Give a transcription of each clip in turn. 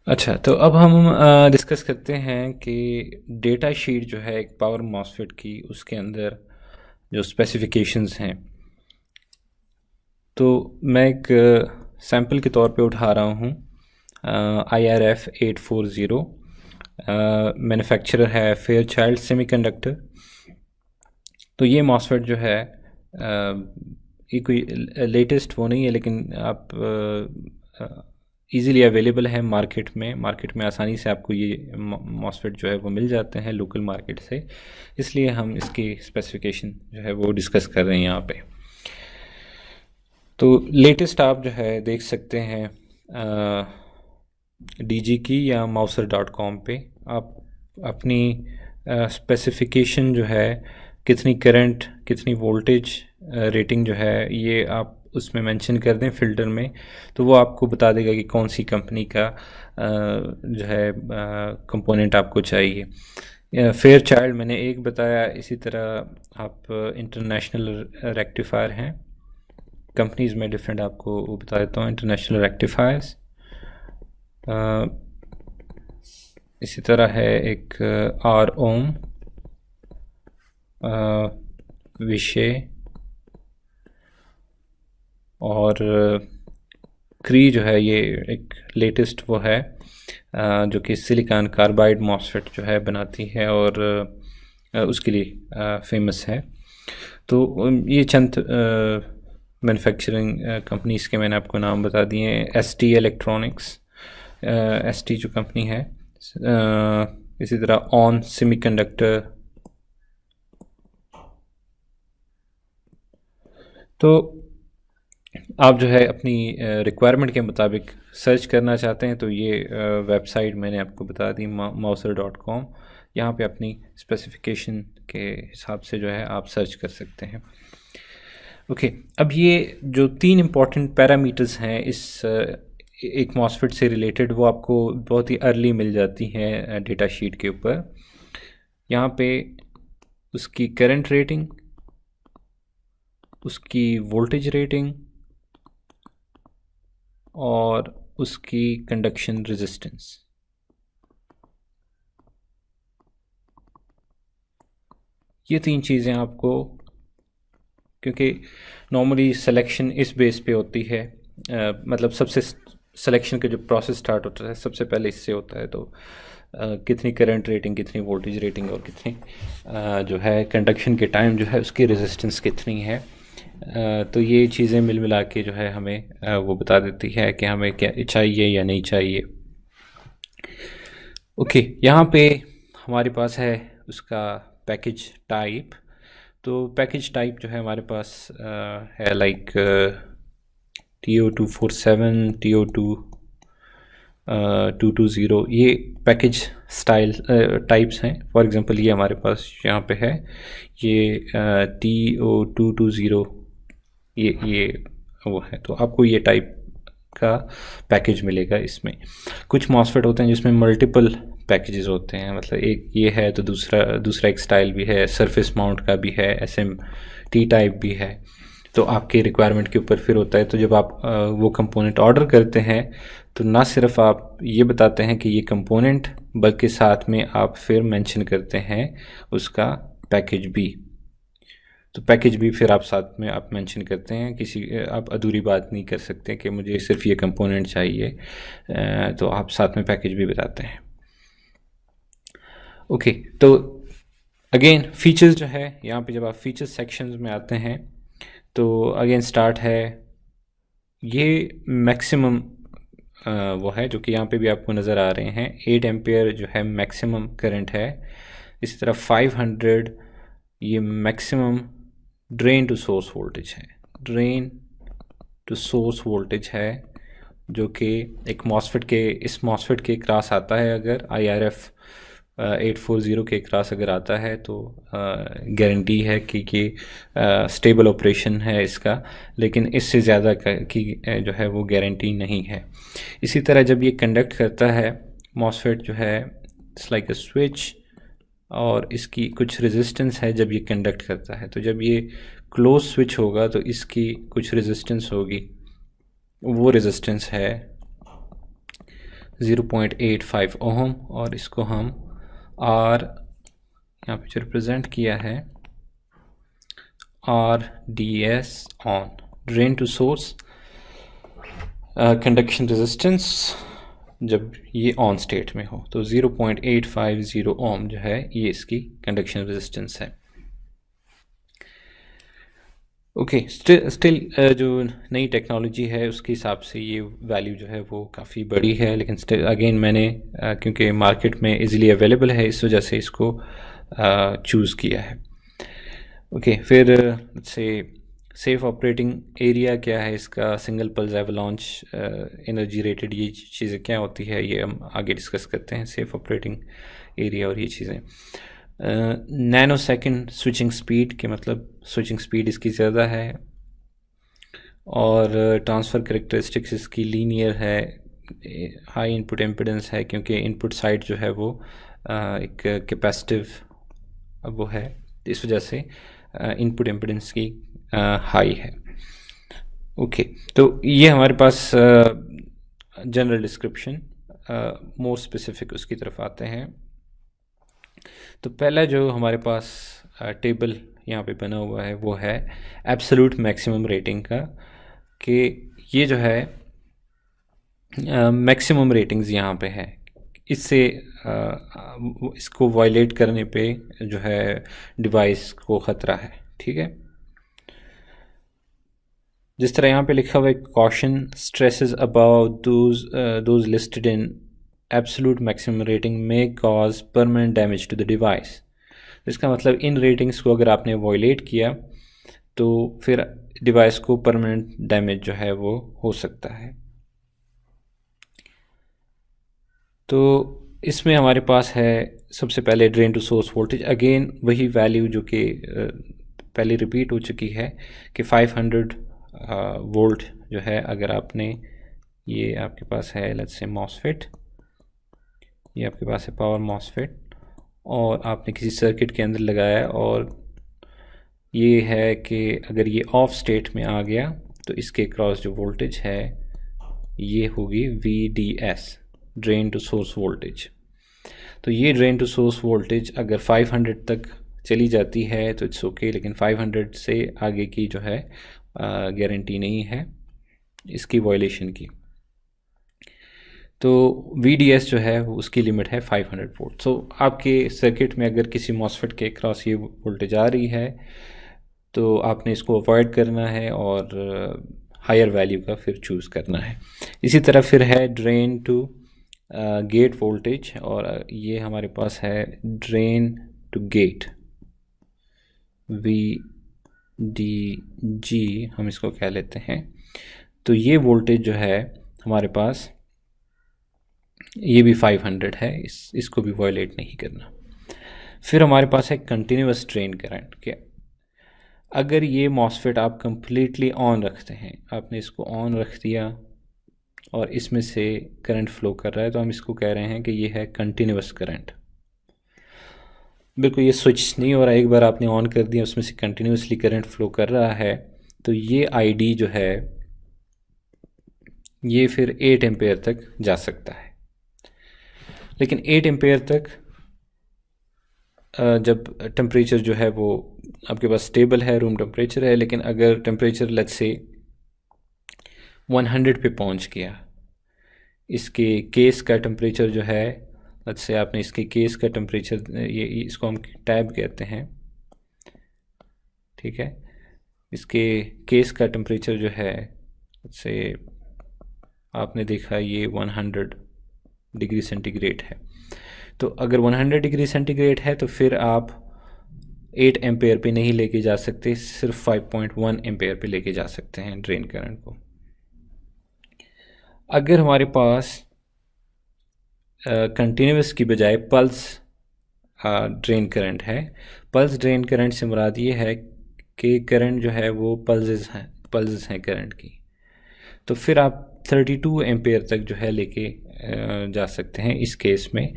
अच्छा, तो अब हम डिस्कस करते हैं कि डेटा शीट जो है एक पावर मॉसफेट की, उसके अंदर जो स्पेसिफिकेशंस हैं। तो मैं एक सैम्पल के तौर पे उठा रहा हूँ IRF 840। मैन्युफैक्चरर है फेयरचाइल्ड सेमीकंडक्टर। तो ये मॉसफेट जो है ये कोई लेटेस्ट वो नहीं है, लेकिन आप इजीली अवेलेबल है मार्केट में आसानी से आपको ये मॉसफेट जो है वो मिल जाते हैं लोकल मार्केट से। इसलिए हम इसकी स्पेसिफिकेशन जो है वो डिस्कस कर रहे हैं यहाँ पे। तो लेटेस्ट आप जो है देख सकते हैं DG की या mouser.com पे आप अपनी स्पेसिफिकेशन जो है, कितनी करंट कितनी वोल्टेज रेटिंग जो है, ये आप उसमें मेंशन कर दें फ़िल्टर में, तो वो आपको बता देगा कि कौन सी कंपनी का जो है कंपोनेंट आपको चाहिए। फेयर चाइल्ड मैंने एक बताया, इसी तरह आप इंटरनेशनल रेक्टिफायर हैं, कंपनीज़ में डिफरेंट आपको वो बता देता हूँ। इंटरनेशनल रेक्टिफायर्स, इसी तरह है एक आर ओम, विषय, और क्री जो है ये एक लेटेस्ट वो है जो कि सिलिकॉन कार्बाइड मॉसफेट जो है बनाती है और उसके लिए फेमस है। तो ये चंद मैन्युफैक्चरिंग कंपनीज़ के मैंने आपको नाम बता दिए हैं। ST इलेक्ट्रॉनिक्स, ST जो कंपनी है, इसी तरह ऑन सेमीकंडक्टर। तो आप जो है अपनी रिक्वायरमेंट के मुताबिक सर्च करना चाहते हैं तो ये वेबसाइट मैंने आपको बता दी, mouser.com। यहाँ पे अपनी स्पेसिफिकेशन के हिसाब से जो है आप सर्च कर सकते हैं। ओके, अब ये जो 3 इम्पॉर्टेंट पैरामीटर्स हैं इस एक मॉसफेट से रिलेटेड, वो आपको बहुत ही अर्ली मिल जाती हैं डेटा शीट के ऊपर। यहाँ पे उसकी करंट रेटिंग, उसकी वोल्टेज रेटिंग और उसकी कंडक्शन रेजिस्टेंस। ये 3 चीज़ें आपको, क्योंकि नॉर्मली सिलेक्शन इस बेस पे होती है, मतलब सबसे सिलेक्शन का जो प्रोसेस स्टार्ट होता है सबसे पहले इससे होता है। तो कितनी करंट रेटिंग, कितनी वोल्टेज रेटिंग और कितनी जो है कंडक्शन के टाइम जो है उसकी रेजिस्टेंस कितनी है। तो ये चीज़ें मिल मिला के जो है हमें वो बता देती है कि हमें क्या चाहिए या नहीं चाहिए। ओके, यहाँ पे हमारे पास है उसका पैकेज टाइप। तो पैकेज टाइप जो है हमारे पास है लाइक TO247, TO2220, ये पैकेज स्टाइल टाइप्स हैं। फॉर एग्जांपल ये हमारे पास यहाँ पे है, ये TO220, ये वो है। तो आपको ये टाइप का पैकेज मिलेगा इसमें। कुछ मॉसफेट होते हैं जिसमें मल्टीपल पैकेजेस होते हैं, मतलब एक ये है तो दूसरा एक स्टाइल भी है, सरफेस माउंट का भी है, SMT टाइप भी है। तो आपके रिक्वायरमेंट के ऊपर फिर होता है। तो जब आप वो कंपोनेंट ऑर्डर करते हैं तो ना सिर्फ आप ये बताते हैं कि ये कंपोनेंट, बल्कि साथ में आप फिर मेंशन करते हैं उसका पैकेज भी। तो पैकेज भी फिर आप साथ में आप मेंशन करते हैं, किसी आप अधूरी बात नहीं कर सकते कि मुझे सिर्फ ये कंपोनेंट चाहिए, तो आप साथ में पैकेज भी बताते हैं। ओके, तो अगेन फीचर्स जो है यहाँ पे, जब आप फीचर्स सेक्शंस में आते हैं तो अगेन स्टार्ट है, ये मैक्सिमम वो है जो कि यहाँ पे भी आपको नज़र आ रहे हैं। 8 एम्पेयर जो है मैक्सिमम करंट है। इसी तरह 500 ये maximum drain to source voltage है। ड्रेन टू सोर्स वोल्टेज है जो कि एक मॉसफेट के, इस मॉसफेट के क्रॉस आता है। अगर IRF 840 के क्रॉस अगर आता है तो गारंटी है कि स्टेबल ऑपरेशन है इसका, लेकिन इससे ज़्यादा की जो है वो गारंटी नहीं है। इसी तरह जब ये कंडक्ट करता है मॉसफेट जो है, इट्स लाइक अ स्विच, और इसकी कुछ रेजिस्टेंस है जब ये कंडक्ट करता है। तो जब ये क्लोज स्विच होगा तो इसकी कुछ रेजिस्टेंस होगी, वो रेजिस्टेंस है 0.85 ओम, और इसको हम आर यहाँ पे जो रिप्रेजेंट किया है RDS on, drain to source conduction resistance जब ये ऑन स्टेट में हो तो 0.850 ओम जो है ये इसकी कंडक्शन रेजिस्टेंस है। ओके, स्टिल जो नई टेक्नोलॉजी है उसके हिसाब से ये वैल्यू जो है वो काफ़ी बड़ी है, लेकिन स्टिल अगेन मैंने क्योंकि मार्केट में इजीली अवेलेबल है इस वजह से इसको चूज़ किया है। ओके, फिर से सेफ ऑपरेटिंग एरिया क्या है इसका, single pulse avalanche energy rated, ये चीज़ें क्या होती है ये हम आगे डिस्कस करते हैं, सेफ ऑपरेटिंग एरिया और ये चीज़ें। नैनो सेकंड स्विचिंग स्पीड के मतलब स्विचिंग स्पीड इसकी ज़्यादा है, और ट्रांसफ़र करेक्टरिस्टिक्स इसकी लीनियर है, हाई इनपुट एम्पिडेंस है क्योंकि इनपुट साइड जो है वो एक कैपेसिटिव वो है, इस वजह से इनपुट एम्पिडेंस की हाई है। ओके, तो ये हमारे पास जनरल डिस्क्रिप्शन, मोर स्पेसिफिक उसकी तरफ आते हैं। तो पहला जो हमारे पास टेबल यहाँ पे बना हुआ है वो है एब्सोल्यूट मैक्सिमम रेटिंग का, कि ये जो है मैक्सिमम रेटिंग्स यहाँ पे है, इससे इसको वायलेट करने पे जो है डिवाइस को ख़तरा है। ठीक है, जिस तरह यहाँ पे लिखा हुआ है caution stresses about those listed in absolute maximum rating में cause permanent damage to the device. इसका मतलब इन रेटिंग्स को अगर आपने वायलेट किया तो फिर डिवाइस को परमानेंट डैमेज जो है वो हो सकता है। तो इसमें हमारे पास है सबसे पहले drain to source voltage, again वही वैल्यू जो कि पहले रिपीट हो चुकी है कि 500 वोल्ट जो है, अगर आपने ये आपके पास है लेट्स से मॉसफेट, ये आपके पास है पावर मॉसफेट, और आपने किसी सर्किट के अंदर लगाया और ये है कि अगर ये ऑफ स्टेट में आ गया तो इसके क्रॉस जो वोल्टेज है ये होगी VDS, drain to source voltage. तो ये ड्रेन टू सोर्स वोल्टेज अगर 500 तक चली जाती है तो इट्स ओके, लेकिन 500 से आगे की जो है गारंटी नहीं है इसकी वायलेशन की। तो VDS जो है उसकी लिमिट है 500 वोल्ट। सो आपके सर्किट में अगर किसी मॉसफेट के क्रॉस ये वोल्टेज आ रही है तो आपने इसको अवॉइड करना है और हायर वैल्यू का फिर चूज़ करना है। इसी तरह फिर है ड्रेन टू गेट वोल्टेज, और ये हमारे पास है ड्रेन टू गेट VDG हम इसको कह लेते हैं। तो ये वोल्टेज जो है हमारे पास ये भी 500 है, इसको भी वायलेट नहीं करना। फिर हमारे पास है कंटिन्यूस ड्रेन करंट के, अगर ये मॉसफेट आप कंप्लीटली ऑन रखते हैं, आपने इसको ऑन रख दिया और इसमें से करंट फ्लो कर रहा है तो हम इसको कह रहे हैं कि ये है कंटिन्यूस करंट। बिल्कुल ये स्विच नहीं हो रहा है, एक बार आपने ऑन कर दिया उसमें से कंटिन्यूसली करंट फ्लो कर रहा है, तो ये ID जो है ये फिर 8 एम्पेयर तक जा सकता है। लेकिन 8 एम्पेयर तक जब टेम्परेचर जो है वो आपके पास स्टेबल है, रूम टेम्परेचर है, लेकिन अगर टेम्परेचर लेट्स से 100 पे पहुंच गया, इसके केस का टेम्परेचर जो है लेट्स से आपने इसके केस का टेम्परेचर, ये इसको हम टैब कहते हैं, ठीक है, इसके केस का टेम्परेचर जो है लेट्स से आपने देखा ये 100 डिग्री सेंटीग्रेड है। तो अगर 100 डिग्री सेंटीग्रेड है तो फिर आप 8 एम्पेयर पे नहीं लेके जा सकते, सिर्फ 5.1 एम्पेयर पे लेके जा सकते हैं ड्रेन करंट को। अगर हमारे पास कंटिन्यूस की बजाय पल्स ड्रेन करंट है, पल्स ड्रेन करंट से मुराद ये है कि करंट जो है वो पल्सेस हैं करंट की, तो फिर आप 32 एम्पेयर तक जो है लेके जा सकते हैं इस केस में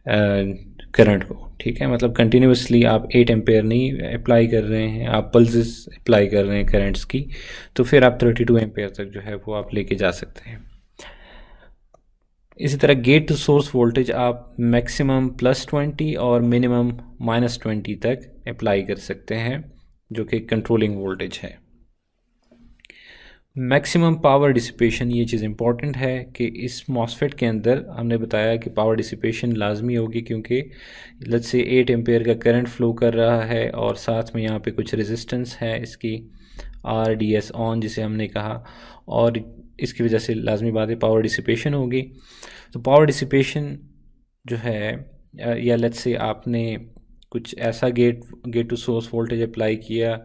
करंट को। ठीक है, मतलब कंटिन्यूसली आप 8 एम्पेयर नहीं अप्लाई कर रहे हैं, आप पल्सेस अप्लाई कर रहे हैं करंट्स की, तो फिर आप 32 एम्पेयर तक जो है वो आप लेके जा सकते हैं। इसी तरह गेट टू सोर्स वोल्टेज आप मैक्सिमम +20 और मिनिमम -20 तक अप्लाई कर सकते हैं, जो कि कंट्रोलिंग वोल्टेज है। मैक्सिमम पावर डिसिपेशन, ये चीज़ इंपॉर्टेंट है कि इस मॉसफेट के अंदर हमने बताया कि पावर डिसिपेशन लाजमी होगी, क्योंकि लेट्स से 8 एम्पेयर का करंट फ्लो कर रहा है और साथ में यहाँ पे कुछ रेजिस्टेंस है इसकी RDS ऑन जिसे हमने कहा, और इसकी वजह से लाजमी बात है पावर डिसिपेशन होगी। तो पावर डिसिपेशन जो है, या लेट्स से आपने कुछ ऐसा gate to source voltage apply किया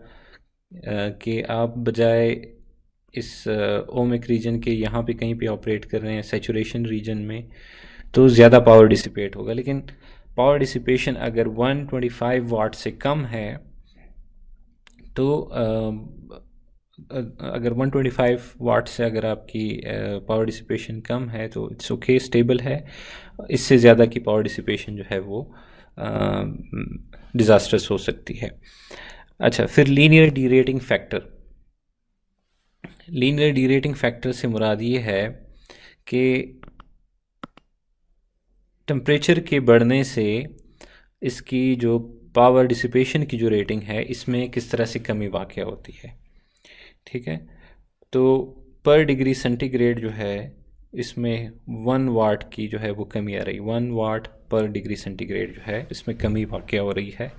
कि आप बजाय इस ओमिक रीजन के यहाँ पे कहीं पे ऑपरेट कर रहे हैं सैचुरेशन रीजन में, तो ज़्यादा पावर डिसिपेट होगा। लेकिन पावर डिसिपेशन अगर 125 वाट से कम है तो अगर 125 वाट से अगर आपकी पावर डिसिपेशन कम है तो इट्स ओके, स्टेबल है। इससे ज़्यादा की पावर डिसिपेशन जो है वो डिज़ास्टर्स हो सकती है। अच्छा, फिर लीनियर डीरेटिंग फैक्टर। लीनियर डीरेटिंग फैक्टर से मुराद ये है कि टेम्परेचर के बढ़ने से इसकी जो पावर डिसिपेशन की जो रेटिंग है इसमें किस तरह से कमी वाक़या होती है। ठीक है, तो पर डिग्री सेंटीग्रेड जो है इसमें 1 वाट की जो है वो कमी आ रही, 1 वाट पर डिग्री सेंटीग्रेड जो है इसमें कमी वाक़या हो रही है।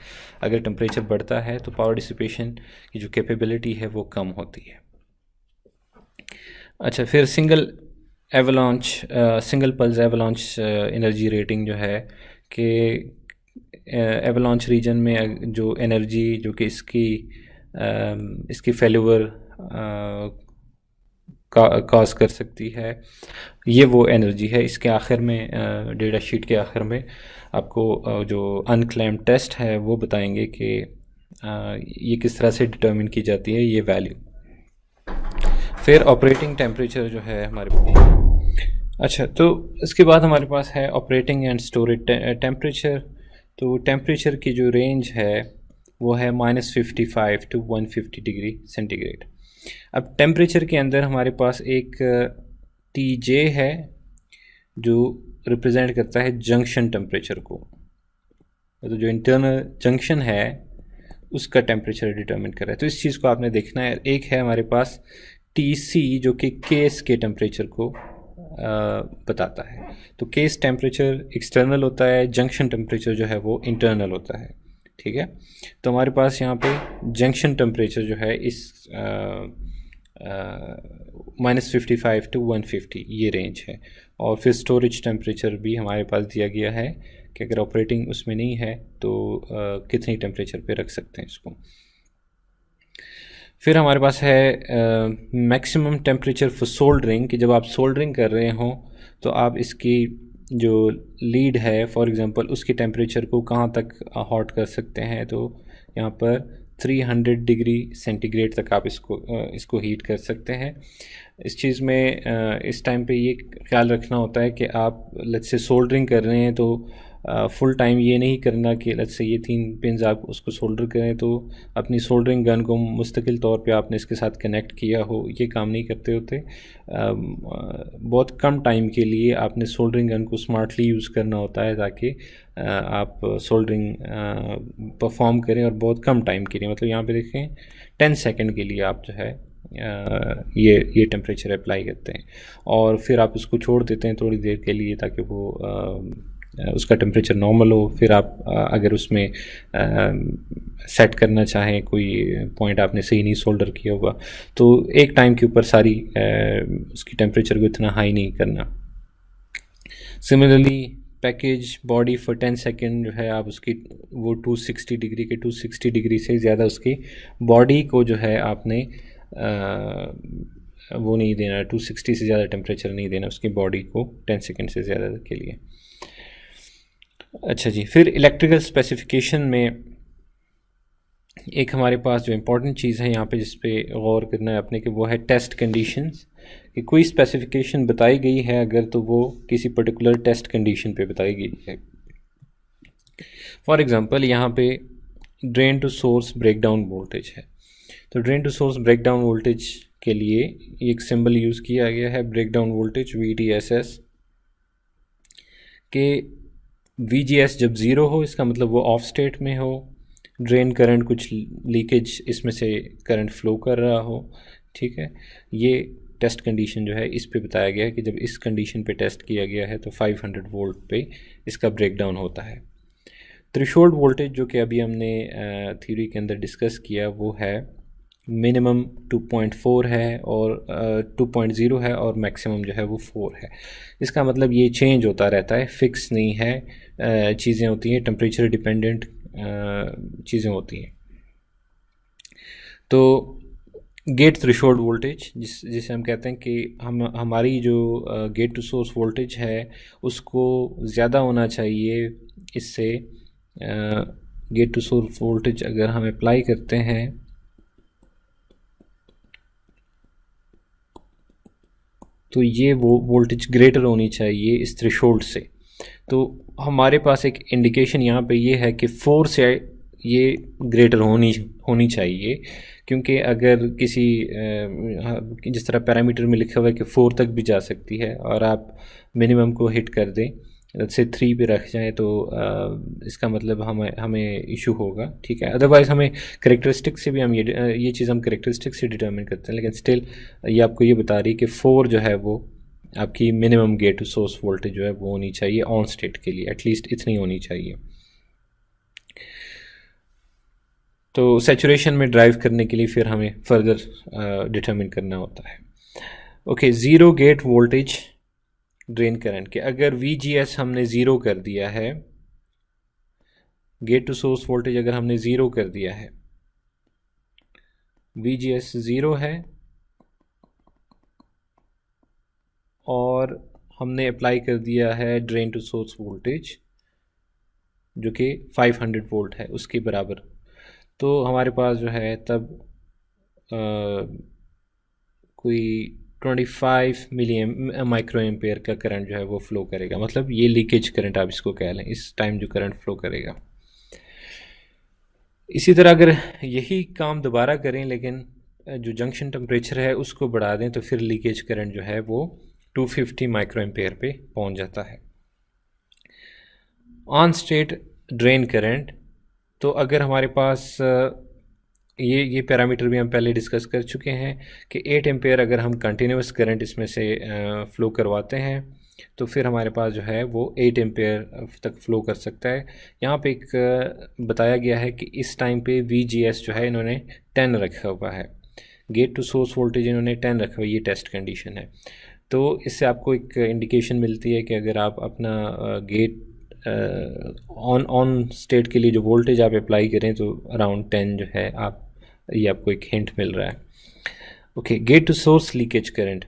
अगर टेम्परेचर बढ़ता है तो पावर डिसिपेशन की जो कैपेबिलिटी है वो कम होती है। अच्छा, फिर single pulse avalanche energy rating जो है कि एवलांच रीजन में जो एनर्जी जो कि इसकी फेल्यूर कॉज कर सकती है, ये वो एनर्जी है। इसके आखिर में डेटा शीट के आखिर में आपको जो अनक्लेम्ड टेस्ट है वो बताएंगे कि ये किस तरह से डिटर्मिन की जाती है ये वैल्यू। फिर ऑपरेटिंग टेम्परेचर जो है हमारे पास। अच्छा, तो इसके बाद हमारे पास है ऑपरेटिंग एंड स्टोरेज टेम्परेचर। तो टेम्परेचर की जो रेंज है वो है -55 to 150 डिग्री सेंटीग्रेड। अब टेम्परेचर के अंदर हमारे पास एक TJ है जो रिप्रेजेंट करता है जंक्शन टेम्परेचर को, तो जो इंटरनल जंक्शन है उसका टेम्परेचर डिटर्मिन कर रहा है। तो इस चीज़ को आपने देखना है। एक है हमारे पास TC जो कि केस के टेम्परेचर को बताता है। तो केस टेम्परेचर एक्सटर्नल होता है, जंक्शन टेम्परेचर जो है वो इंटरनल होता है। ठीक है, तो हमारे पास यहाँ पे जंक्शन टेम्परेचर जो है इस -55 to 150 ये रेंज है। और फिर स्टोरेज टेम्परेचर भी हमारे पास दिया गया है कि अगर ऑपरेटिंग उसमें नहीं है तो कितनी टेम्परेचर पे रख सकते हैं इसको। फिर हमारे पास है मैक्सिमम टेम्परेचर फॉर सोल्डरिंग, कि जब आप सोल्डरिंग कर रहे हों तो आप इसकी जो लीड है फॉर एग्ज़ाम्पल उसकी टेम्परेचर को कहाँ तक हॉट कर सकते हैं। तो यहाँ पर 300 डिग्री सेंटीग्रेड तक आप इसको हीट कर सकते हैं। इस चीज़ में इस टाइम पे ये ख्याल रखना होता है कि आप लेट्स से सोल्डरिंग कर रहे हैं तो फुल टाइम ये नहीं करना कि लेट्स से ये 3 पिन्स आप उसको सोल्डर करें तो अपनी सोल्डरिंग गन को मुस्तकिल तौर पे आपने इसके साथ कनेक्ट किया हो, ये काम नहीं करते होते। बहुत कम टाइम के लिए आपने सोल्डरिंग गन को स्मार्टली यूज़ करना होता है ताकि आप सोल्डरिंग परफॉर्म करें और बहुत कम टाइम के लिए, मतलब यहाँ पे देखें 10 सेकंड के लिए आप जो है ये टेम्परेचर अप्लाई करते हैं और फिर आप उसको छोड़ देते हैं थोड़ी देर के लिए ताकि वो उसका टेम्परेचर नॉर्मल हो। फिर आप अगर उसमें सेट करना चाहें, कोई पॉइंट आपने सही नहीं सोल्डर किया होगा, तो एक टाइम के ऊपर सारी उसकी टेम्परेचर को इतना हाई नहीं करना। Similarly package body for 10 second जो है आप उसकी वो 260 डिग्री के 260 डिग्री से ज़्यादा उसकी बॉडी को जो है आपने वो नहीं देना, 260 से ज़्यादा टेम्परेचर नहीं देना उसकी बॉडी को 10 सेकेंड से ज़्यादा के लिए। अच्छा जी, फिर इलेक्ट्रिकल स्पेसिफिकेशन में एक हमारे पास जो इम्पोर्टेंट चीज़ है यहाँ पे जिस पे गौर करना है अपने कि वो है टेस्ट कंडीशंस, कि कोई स्पेसिफिकेशन बताई गई है अगर तो वो किसी पर्टिकुलर टेस्ट कंडीशन पे बताई गई है। फॉर एग्ज़ाम्पल यहाँ पे drain to source breakdown voltage है, तो drain to source breakdown voltage के लिए एक सिंबल यूज़ किया गया है ब्रेकडाउन वोल्टेज VDSS। कि VGS जब ज़ीरो हो इसका मतलब वो ऑफ स्टेट में हो, ड्रेन करंट कुछ लीकेज इसमें से करंट फ्लो कर रहा हो, ठीक है। ये टेस्ट कंडीशन जो है इस पे बताया गया है कि जब इस कंडीशन पे टेस्ट किया गया है तो 500 वोल्ट पे इसका ब्रेकडाउन होता है। थ्रेशोल्ड वोल्टेज जो कि अभी हमने थ्योरी के अंदर डिस्कस किया वो है मिनिमम 2.4 है और 2.0 है और मैक्सिमम जो है वो 4 है। इसका मतलब ये चेंज होता रहता है, फिक्स नहीं है। चीज़ें होती हैं, टेम्परेचर डिपेंडेंट चीज़ें होती हैं। तो गेट थ्रेशोल्ड वोल्टेज जिसे हम कहते हैं कि हमारी जो गेट टू सोर्स वोल्टेज है उसको ज़्यादा होना चाहिए इससे। गेट टू सोर्स वोल्टेज अगर हम अप्लाई करते हैं तो ये वो वोल्टेज ग्रेटर होनी चाहिए इस थ्रेशोल्ड से। तो हमारे पास एक इंडिकेशन यहाँ पे ये है कि 4 से ये ग्रेटर होनी चाहिए, क्योंकि अगर किसी जिस तरह पैरामीटर में लिखा हुआ है कि 4 तक भी जा सकती है और आप मिनिमम को हिट कर दें से 3 पे रख जाएं तो इसका मतलब हमें इशू होगा, ठीक है। अदरवाइज़ हमें करेक्टरिस्टिक से भी हम ये चीज़ हम करेक्टरिस्टिक से डिटरमिन करते हैं, लेकिन स्टिल ये आपको ये बता रही है कि 4 जो है वो आपकी minimum gate to source voltage जो है वो होनी चाहिए ऑन स्टेट के लिए, एटलीस्ट इतनी होनी चाहिए। तो सैचुरेशन में ड्राइव करने के लिए फिर हमें फर्दर डिटरमिन करना होता है। Okay, zero get voltage drain current के अगर VGS हमने ज़ीरो कर दिया है, गेट टू सोर्स वोल्टेज अगर हमने ज़ीरो कर दिया है, VGS ज़ीरो है और हमने अप्लाई कर दिया है ड्रेन टू सोर्स वोल्टेज जो कि 500 वोल्ट है उसके बराबर, तो हमारे पास जो है तब कोई 25 मिली माइक्रो एम्पेयर का करंट जो है वो फ्लो करेगा। मतलब ये लीकेज करंट आप इसको कह लें, इस टाइम जो करंट फ्लो करेगा। इसी तरह अगर यही काम दोबारा करें लेकिन जो जंक्शन टेम्परेचर है उसको बढ़ा दें तो फिर लीकेज करंट जो है वो 250 माइक्रो एम्पेयर पे पहुंच जाता है। ऑन स्टेट ड्रेन करंट, तो अगर हमारे पास ये पैरामीटर भी हम पहले डिस्कस कर चुके हैं कि 8 एम्पेयर अगर हम कंटिन्यूस करंट इसमें से फ़्लो करवाते हैं तो फिर हमारे पास जो है वो 8 एम्पेयर तक फ़्लो कर सकता है। यहाँ पे एक बताया गया है कि इस टाइम पे VGS जो है इन्होंने 10 रखा हुआ है, गेट टू सोर्स वोल्टेज इन्होंने 10 रखा हुआ है, ये टेस्ट कंडीशन है। तो इससे आपको एक इंडिकेशन मिलती है कि अगर आप अपना गेट ऑन स्टेट के लिए जो वोल्टेज आप अप्लाई करें तो अराउंड 10 जो है आप ये आपको एक हिंट मिल रहा है। Okay, gate to source leakage current,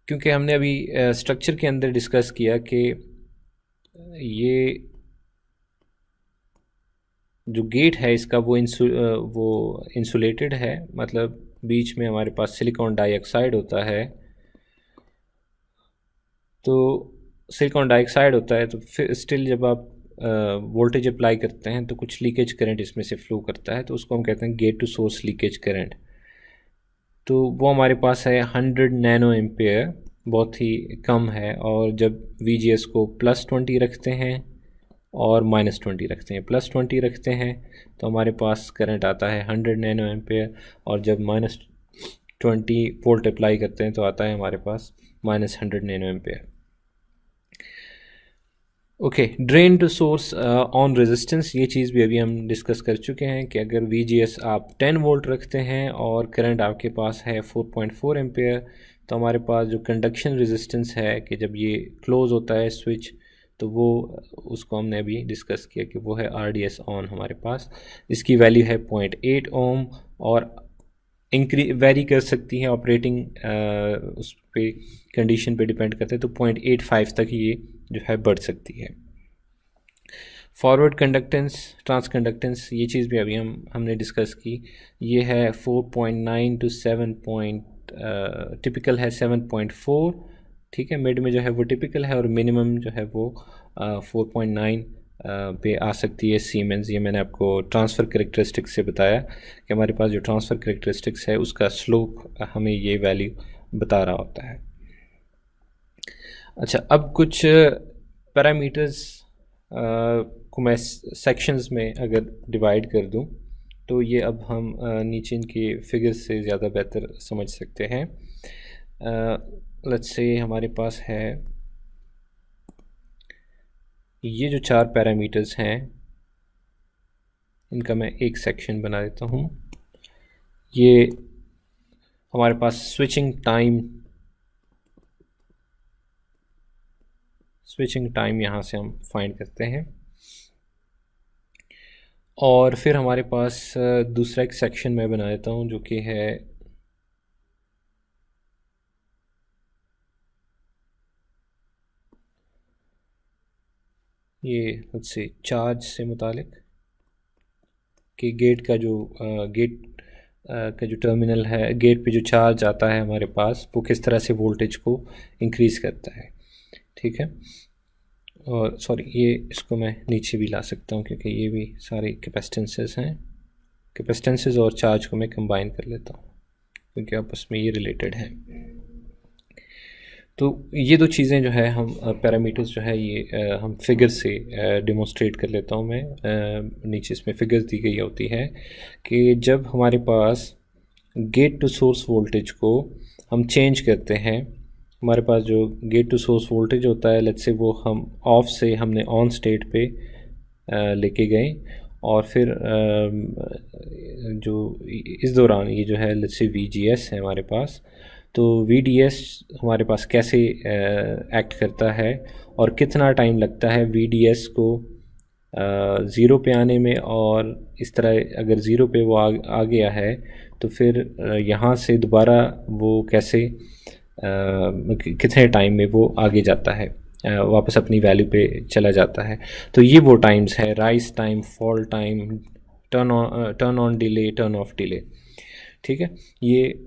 क्योंकि हमने अभी स्ट्रक्चर के अंदर डिस्कस किया कि ये जो गेट है इसका वो इंसुलेटेड है, मतलब बीच में हमारे पास सिलिकॉन डाइऑक्साइड होता है। तो सिलिकॉन डाइऑक्साइड होता है तो फिर स्टिल जब आप वोल्टेज अप्लाई करते हैं तो कुछ लीकेज करंट इसमें से फ्लो करता है, तो उसको हम कहते हैं gate to source leakage current. तो वो हमारे पास है 100 नैनो एम्पेयर, बहुत ही कम है। और जब VGS को +20 रखते हैं और -20 रखते हैं, +20 रखते हैं तो हमारे पास करंट आता है 100 नैनो एम्पेयर, और जब -20 वोल्ट अप्लाई करते हैं तो आता है हमारे पास -100 nano ampere. Okay, drain to source on resistance, ये चीज़ भी अभी हम डिस्कस कर चुके हैं कि अगर VGS आप 10 वोल्ट रखते हैं और करंट आपके पास है 4.4 एम्पेयर तो हमारे पास जो कंडक्शन रेजिस्टेंस है कि जब ये क्लोज़ होता है स्विच तो वो उसको हमने अभी डिस्कस किया कि वो है RDS ऑन हमारे पास। इसकी वैल्यू है 0.8 ओम और वेरी कर सकती है, ऑपरेटिंग उस पे कंडीशन पे डिपेंड करते हैं, तो 0.85 तक ये जो है बढ़ सकती है। फॉरवर्ड कंडक्टेंस, ट्रांस कंडक्टेंस, ये चीज़ भी अभी हमने डिस्कस की, ये है 4.9 टू 7 टिपिकल है 7.4, ठीक है। मिड में जो है वो टिपिकल है और मिनिमम जो है वो 4.9 पे आ सकती है सीमेंस। ये मैंने आपको ट्रांसफ़र करेक्टरिस्टिक्स से बताया कि हमारे पास जो ट्रांसफ़र करेक्टरिस्टिक्स है उसका स्लोप हमें ये वैल्यू बता रहा होता है। अच्छा, अब कुछ पैरामीटर्स को मैं सेक्शंस में अगर डिवाइड कर दूं तो ये अब हम नीचे इनके फिगर्स से ज़्यादा बेहतर समझ सकते हैं। लेट्स से हमारे पास है ये जो 4 पैरामीटर्स हैं, इनका मैं एक सेक्शन बना देता हूँ। ये हमारे पास स्विचिंग टाइम यहाँ से हम फाइंड करते हैं। और फिर हमारे पास दूसरा एक सेक्शन मैं बना देता हूँ जो कि है ये से चार्ज से मुतालिक कि गेट का जो टर्मिनल है, गेट पे जो चार्ज आता है हमारे पास, वो किस तरह से वोल्टेज को इंक्रीज़ करता है। ठीक है, और सॉरी, ये इसको मैं नीचे भी ला सकता हूँ क्योंकि ये भी सारे कैपेसिटेंसेस हैं। कैपेसिटेंसेस और चार्ज को मैं कंबाइन कर लेता हूँ क्योंकि आपस में ये रिलेटेड हैं। तो ये दो चीज़ें जो है हम पैरामीटर्स जो है ये हम फिगर से डिमॉन्स्ट्रेट कर लेता हूँ मैं। नीचे इसमें फिगर्स दी गई होती है कि जब हमारे पास गेट टू सोर्स वोल्टेज को हम चेंज करते हैं, हमारे पास जो गेट टू सोर्स वोल्टेज होता है, लेट्स से वो हम ऑफ से हमने ऑन स्टेट पे लेके गए, और फिर जो इस दौरान ये जो है लेट्स से VGS है हमारे पास, तो VDS हमारे पास कैसे एक्ट करता है और कितना टाइम लगता है VDS को ज़ीरो पे आने में, और इस तरह अगर ज़ीरो पे वो आ गया है तो फिर यहाँ से दोबारा वो कैसे कितने टाइम में वो आगे जाता है, वापस अपनी वैल्यू पे चला जाता है। तो ये वो टाइम्स है, rise time, fall time, turn on delay, turn off delay. ठीक है, ये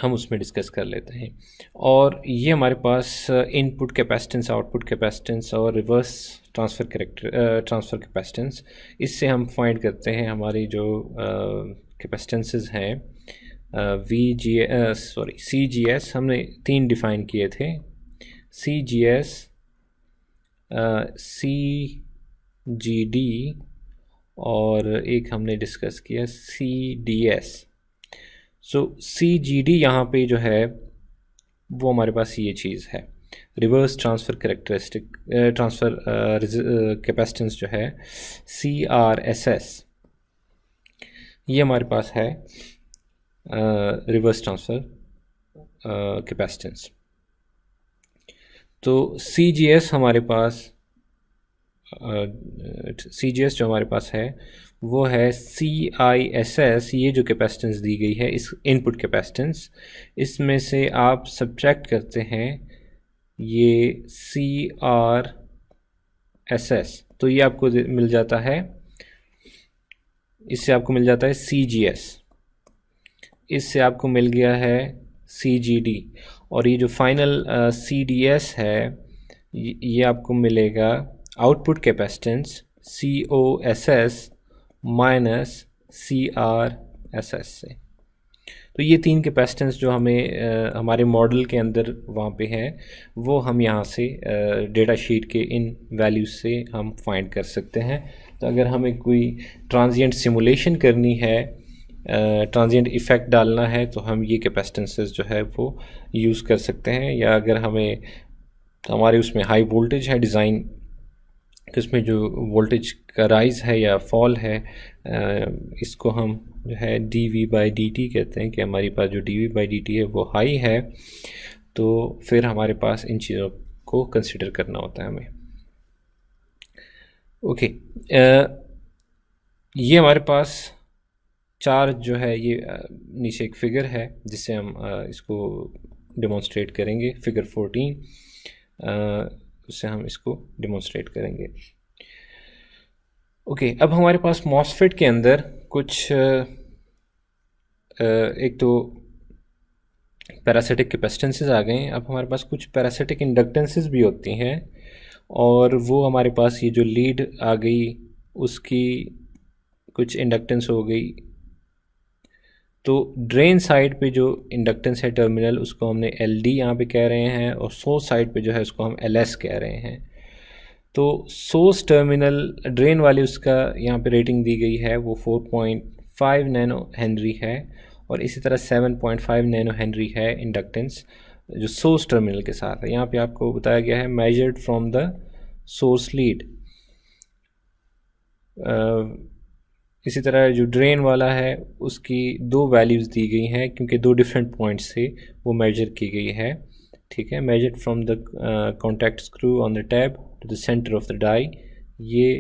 हम उसमें डिस्कस कर लेते हैं। और ये हमारे पास इनपुट कैपेसिटेंस, आउटपुट कैपेसिटेंस और रिवर्स ट्रांसफ़र कैपेसिटेंस, इससे हम फाइंड करते हैं हमारी जो कैपेसिटेंसेस हैं। CGS हमने 3 डिफ़ाइन किए थे, CGS, CGD और एक हमने डिस्कस किया CDS। सो CGD यहाँ पे जो है वो हमारे पास ये चीज़ है, रिवर्स ट्रांसफ़र कैपेसिटेंस जो है CRSS, ये हमारे पास है रिवर्स ट्रांसफ़र कैपेसिटेंस। तो CGS हमारे पास CGS जो हमारे पास है वो है CISS, ये जो कैपेसिटेंस दी गई है इस इनपुट कैपेसिटेंस, इसमें से आप सब्ट्रैक्ट करते हैं ये CRSS, तो ये आपको मिल जाता है, इससे आपको मिल जाता है CGS, इससे आपको मिल गया है CGD, और ये जो फाइनल CDS है ये आपको मिलेगा output capacitance COSS minus CRSS से। तो ये 3 कैपेसिटेंस जो हमें हमारे मॉडल के अंदर वहाँ पे है, वो हम यहाँ से डेटा शीट के इन वैल्यूज़ से हम फाइंड कर सकते हैं। तो अगर हमें कोई ट्रांजिएंट सिमुलेशन करनी है, ट्रांजिएंट इफ़ेक्ट डालना है, तो हम ये कैपेसिटेंसेस जो है वो यूज़ कर सकते हैं। या अगर हमें हमारे उसमें हाई वोल्टेज है डिज़ाइन, इसमें जो वोल्टेज का राइज़ है या फॉल है, इसको हम जो है dV/dt कहते हैं कि हमारी पास जो dV/dt है वो हाई है, तो फिर हमारे पास इन चीज़ों को कंसिडर करना होता है हमें। ओके, ये हमारे पास 4 जो है ये नीचे एक फिगर है जिससे हम इसको डेमोन्स्ट्रेट करेंगे, फिगर 14, उससे हम इसको डेमोन्स्ट्रेट करेंगे। ओके, अब हमारे पास मॉसफेट के अंदर कुछ एक तो पैरासिटिक कैपेसिटेंसेस आ गए हैं, अब हमारे पास कुछ पैरासिटिक इंडक्टेंसेस भी होती हैं, और वो हमारे पास ये जो लीड आ गई उसकी कुछ इंडक्टेंस हो गई। तो ड्रेन साइड पे जो इंडक्टेंस है टर्मिनल, उसको हमने एल डी यहाँ पर कह रहे हैं, और सोर्स साइड पे जो है उसको हम एल एस कह रहे हैं। तो सोर्स टर्मिनल ड्रेन वाली उसका यहाँ पे रेटिंग दी गई है, वो 4.5 नैनो हेनरी है, और इसी तरह 7.5 नैनो हेनरी है इंडक्टेंस जो सोर्स टर्मिनल के साथ है। यहाँ पे आपको बताया गया है measured from the source lead. इसी तरह जो ड्रेन वाला है उसकी दो वैल्यूज़ दी गई हैं, क्योंकि दो डिफरेंट पॉइंट्स से वो मेजर की गई है। ठीक है, measured from the contact screw on the tab to the centre of the die, ये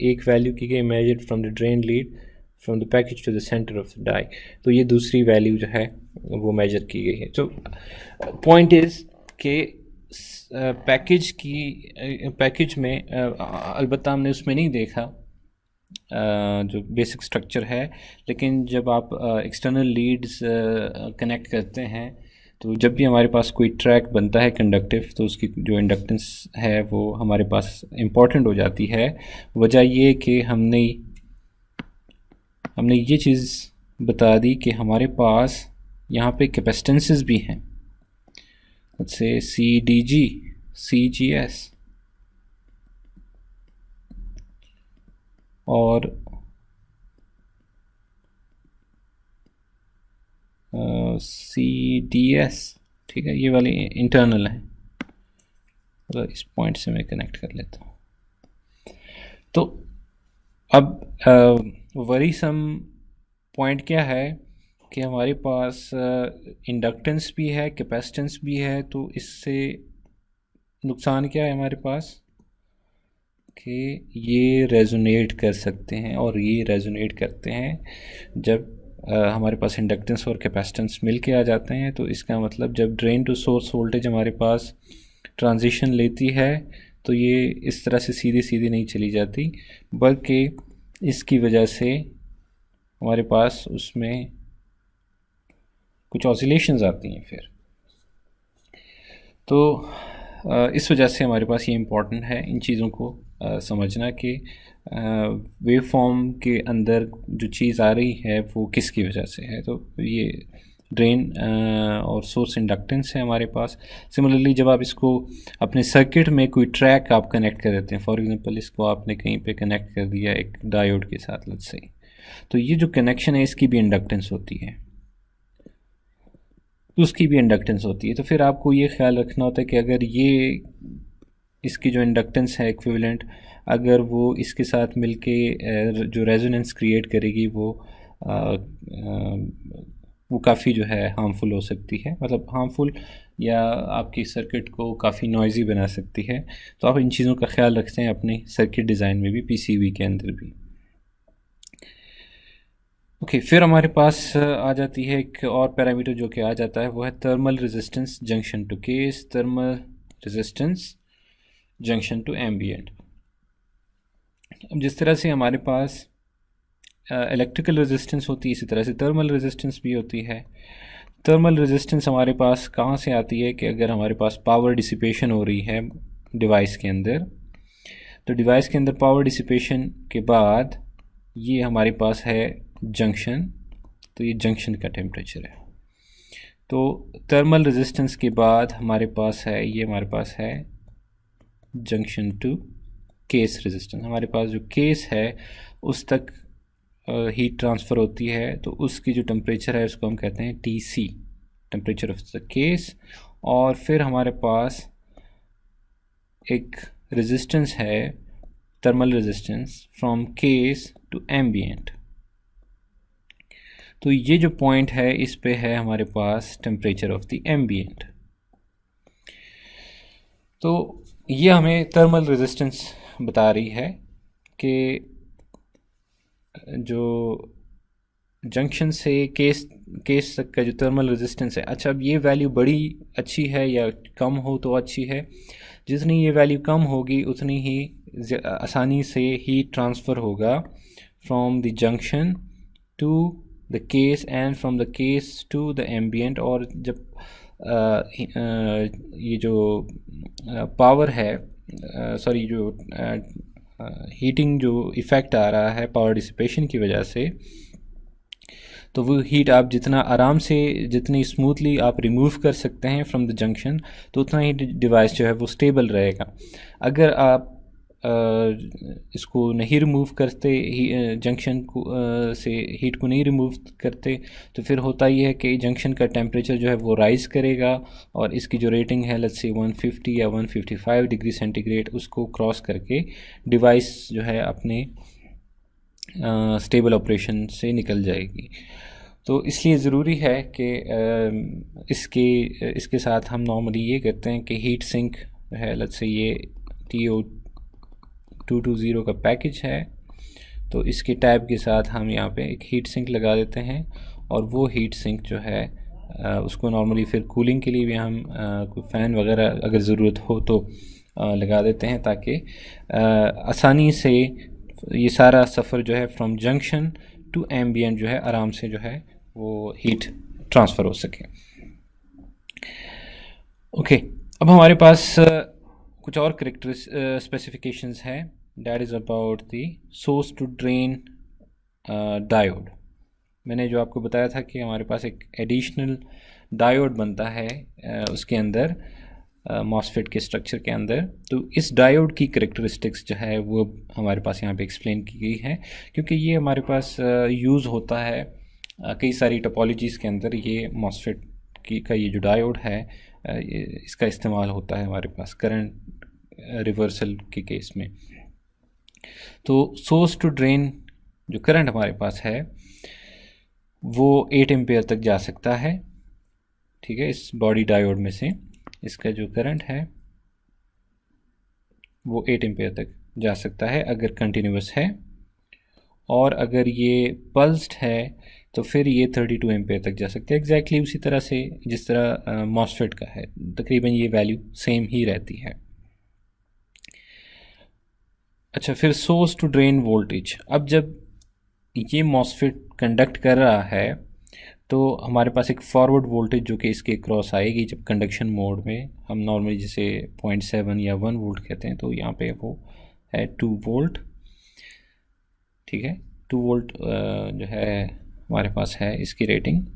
एक वैल्यू की गई। Measured from the drain lead from the package to the centre of the die, तो ये दूसरी वैल्यू जो है वो मेजर की गई है। तो पॉइंट इज़ कि पैकेज में अलबत्ता हमने उसमें नहीं देखा जो बेसिक स्ट्रक्चर है, लेकिन जब आप एक्सटर्नल लीड्स कनेक्ट करते हैं तो जब भी हमारे पास कोई ट्रैक बनता है कंडक्टिव, तो उसकी जो इंडक्टेंस है वो हमारे पास इम्पॉर्टेंट हो जाती है। वजह ये कि हमने ये चीज़ बता दी कि हमारे पास यहाँ पे कैपेसिटेंसेस भी हैं, जैसे CDG, CGS और CDS। ठीक है, ये वाली इंटरनल है, तो इस पॉइंट से मैं कनेक्ट कर लेता हूँ। तो अब वरीसम पॉइंट क्या है कि हमारे पास इंडक्टेंस भी है, कैपेसिटेंस भी है, तो इससे नुकसान क्या है हमारे पास कि ये रेजोनेट कर सकते हैं, और ये रेजोनेट करते हैं जब हमारे पास इंडक्टेंस और कैपेसिटेंस मिल के आ जाते हैं। तो इसका मतलब जब ड्रेन टू सोर्स वोल्टेज हमारे पास ट्रांजिशन लेती है तो ये इस तरह से सीधी सीधी नहीं चली जाती, बल्कि इसकी वजह से हमारे पास उसमें कुछ ऑसिलेशंस आती हैं फिर। तो इस वजह से हमारे पास ये इम्पॉर्टेंट है इन चीज़ों को समझना कि वेव फॉर्म के अंदर जो चीज़ आ रही है वो किसकी वजह से है। तो ये ड्रेन और सोर्स इंडक्टेंस है हमारे पास। सिमिलरली जब आप इसको अपने सर्किट में कोई ट्रैक आप कनेक्ट कर देते हैं, फॉर एग्जांपल इसको आपने कहीं पे कनेक्ट कर दिया एक डायोड के साथ लेट्स से, तो ये जो कनेक्शन है इसकी भी इंडक्टेंस होती है, उसकी भी इंडक्टेंस होती है। तो फिर आपको ये ख्याल रखना होता है कि अगर ये इसकी जो इंडक्टेंस है इक्विवेलेंट, अगर वो इसके साथ मिलके जो रेजोनेंस क्रिएट करेगी वो काफ़ी जो है हार्मफुल हो सकती है, मतलब हार्मफुल या आपकी सर्किट को काफ़ी नॉइज़ी बना सकती है। तो आप इन चीज़ों का ख्याल रखते हैं अपने सर्किट डिज़ाइन में भी, पीसीबी के अंदर भी। ओके, फिर हमारे पास आ जाती है एक और पैरामीटर जो कि आ जाता है, वो है thermal resistance junction to case, thermal resistance junction to ambient. अब जिस तरह से हमारे पास इलेक्ट्रिकल रेजिस्टेंस होती है, इसी तरह से थर्मल रेजिस्टेंस भी होती है। थर्मल रेजिस्टेंस हमारे पास कहाँ से आती है कि अगर हमारे पास पावर डिसिपेशन हो रही है डिवाइस के अंदर, तो डिवाइस के अंदर पावर डिसिपेशन के बाद ये हमारे पास है जंक्शन, तो ये जंक्शन का टेम्परेचर है। तो थर्मल रेजिस्टेंस के बाद हमारे पास है, ये हमारे पास है जंक्शन टू केस रेजिस्टेंस। हमारे पास जो केस है उस तक हीट ट्रांसफ़र होती है, तो उसकी जो टेम्परेचर है उसको हम कहते हैं TC, temperature of the case. और फिर हमारे पास एक रेजिस्टेंस है, thermal resistance from case to ambient. तो ये जो पॉइंट है इस पे है हमारे पास टेम्परेचर ऑफ द एम्बिएंट। तो ये हमें थर्मल रेजिस्टेंस बता रही है कि जो जंक्शन से केस तक का जो थर्मल रेजिस्टेंस है, अच्छा अब ये वैल्यू बड़ी अच्छी है या कम हो तो अच्छी है। जितनी ये वैल्यू कम होगी उतनी ही आसानी से हीट ट्रांसफ़र होगा from the junction to the case and from the case to the ambient. और जब ये जो पावर है, सॉरी जो हीटिंग जो इफ़ेक्ट आ रहा है पावर डिसिपेशन की वजह से, तो वो हीट आप जितना आराम से, जितनी स्मूथली आप रिमूव कर सकते हैं फ्रॉम द जंक्शन, तो उतना ही डिवाइस जो है वो स्टेबल रहेगा। अगर आप इसको नहीं रिमूव करते, जंक्शन को से हीट को नहीं रिमूव करते, तो फिर होता ये है कि जंक्शन का टेम्परेचर जो है वो राइज़ करेगा और इसकी जो रेटिंग है लेट्स से 150 या 155 डिग्री सेंटीग्रेड, उसको क्रॉस करके डिवाइस जो है अपने स्टेबल ऑपरेशन से निकल जाएगी। तो इसलिए ज़रूरी है कि इसके साथ हम नॉर्मली ये करते हैं कि हीट सिंक है, लेट्स से ये TO220 का पैकेज है, तो इसके टैब के साथ हम यहाँ पे एक हीट सिंक लगा देते हैं और वो हीट सिंक जो है उसको नॉर्मली फिर कूलिंग के लिए भी हम कोई फ़ैन वगैरह अगर ज़रूरत हो तो लगा देते हैं, ताकि आसानी से ये सारा सफ़र जो है फ्रॉम जंक्शन टू एम्बियंट जो है आराम से जो है वो हीट ट्रांसफ़र हो सके। ओके, अब हमारे पास कुछ और करेक्टर स्पेसिफिकेशंस है, that is about the source to drain diode. मैंने जो आपको बताया था कि हमारे पास एक एडिशनल डायोड बनता है उसके अंदर, मॉसफेट के स्ट्रक्चर के अंदर। तो इस डायोड की करेक्टरिस्टिक्स जो है वो हमारे पास यहाँ पे एक्सप्लेन की गई है, क्योंकि ये हमारे पास यूज़ होता है कई सारी टोपोलॉजीज़ के अंदर। ये मॉसफेट का ये जो डायोड है इसका इस्तेमाल होता है हमारे पास करंट रिवर्सल के केस में। तो सोर्स टू ड्रेन जो करंट हमारे पास है वो 8 एम्पेयर तक जा सकता है, ठीक है। इस बॉडी डायोड में से इसका जो करंट है वो 8 एम्पेयर तक जा सकता है अगर कंटिन्यूस है, और अगर ये पल्स्ड है तो फिर ये 32 एम्पेयर तक जा सकते हैं, एग्जैक्टली उसी तरह से जिस तरह मॉसफेट का है, तकरीबन ये वैल्यू सेम ही रहती है। अच्छा, फिर सोर्स टू ड्रेन वोल्टेज। अब जब ये मॉसफेट कंडक्ट कर रहा है तो हमारे पास एक फॉरवर्ड वोल्टेज जो कि इसके क्रॉस आएगी जब कंडक्शन मोड में, हम नॉर्मली जिसे 0.7 या 1 वोल्ट कहते हैं, तो यहाँ पे वो है 2 वोल्ट, ठीक है। 2 वोल्ट जो है हमारे पास है इसकी रेटिंग,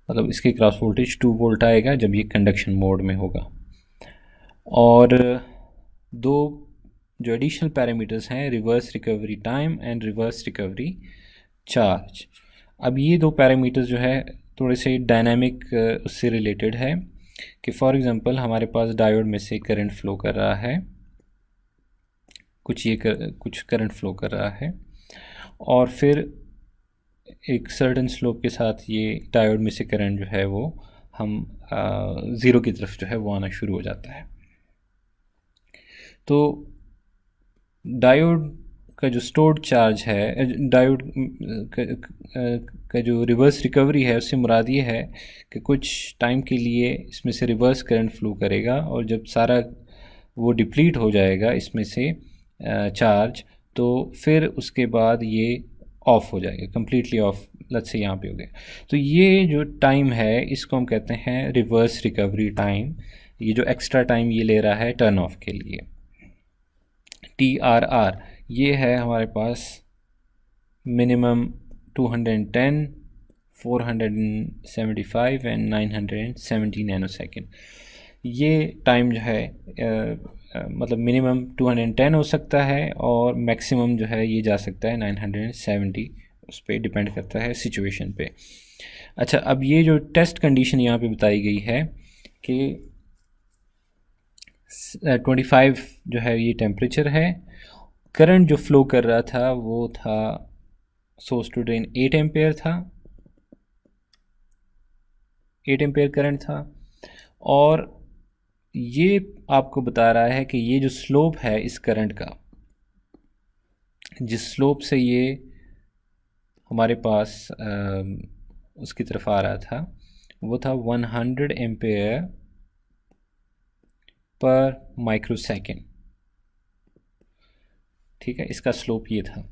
मतलब इसके क्रॉस वोल्टेज 2 वोल्ट आएगा जब ये कंडक्शन मोड में होगा। और दो जो एडिशनल पैरामीटर्स हैं, reverse recovery time and reverse recovery charge. अब ये दो पैरामीटर्स जो है थोड़े से डायनामिक उससे रिलेटेड है कि फॉर एग्जांपल हमारे पास डायोड में से करंट फ्लो कर रहा है, कुछ करंट फ्लो कर रहा है, और फिर एक सर्टेन स्लोप के साथ ये डायोड में से करंट जो है वो हम ज़ीरो की तरफ जो है वो आना शुरू हो जाता है। तो डायोड का जो स्टोर्ड चार्ज है, डायोड का जो रिवर्स रिकवरी है, उससे मुराद ये है कि कुछ टाइम के लिए इसमें से रिवर्स करंट फ्लो करेगा, और जब सारा वो डिप्लीट हो जाएगा इसमें से चार्ज, तो फिर उसके बाद ये ऑफ हो जाएगा, कम्प्लीटली ऑफ, लेट्स से यहाँ पे हो गया। तो ये जो टाइम है इसको हम कहते हैं रिवर्स रिकवरी टाइम। ये जो एक्स्ट्रा टाइम ये ले रहा है टर्न ऑफ के लिए, TRR, ये है हमारे पास मिनिमम 210, 475 एंड 970 नैनो सेकेंड। ये टाइम जो है मतलब मिनिमम 210 हो सकता है और मैक्सिमम जो है ये जा सकता है 970, उस पर डिपेंड करता है सिचुएशन पे। अच्छा, अब ये जो टेस्ट कंडीशन यहाँ पे बताई गई है कि 25 जो है ये टेम्परेचर है, करंट जो फ्लो कर रहा था वो था सोर्स टू ड्रेन 8 एम्पेयर था, 8 एम्पेयर करंट था, और ये आपको बता रहा है कि ये जो स्लोप है इस करंट का, जिस स्लोप से ये हमारे पास उसकी तरफ आ रहा था वो था 100 एम्पेयर पर माइक्रो सेकेंड, ठीक है, इसका स्लोप ये था।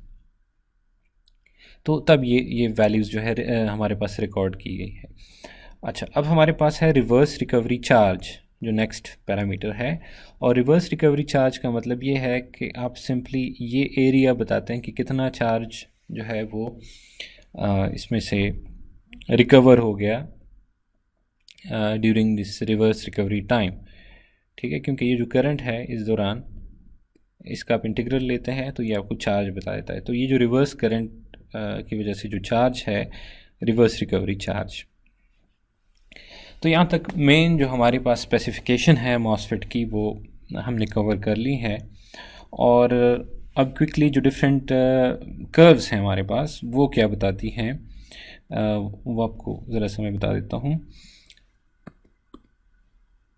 तो तब ये वैल्यूज़ जो है हमारे पास रिकॉर्ड की गई है। अच्छा, अब हमारे पास है रिवर्स रिकवरी चार्ज जो नेक्स्ट पैरामीटर है, और रिवर्स रिकवरी चार्ज का मतलब ये है कि आप सिंपली ये एरिया बताते हैं कि कितना चार्ज जो है वो इसमें से रिकवर हो गया during this reverse recovery time, ठीक है। क्योंकि ये जो करंट है इस दौरान, इसका आप इंटीग्रल लेते हैं तो ये आपको चार्ज बता देता है। तो ये जो रिवर्स करंट की वजह से जो चार्ज है, रिवर्स रिकवरी चार्ज। तो यहाँ तक मेन जो हमारे पास स्पेसिफिकेशन है मॉसफेट की वो हमने कवर कर ली है। और अब क्विकली जो डिफरेंट कर्व्स हैं हमारे पास वो क्या बताती हैं, वो आपको ज़रा सा मैं बता देता हूँ।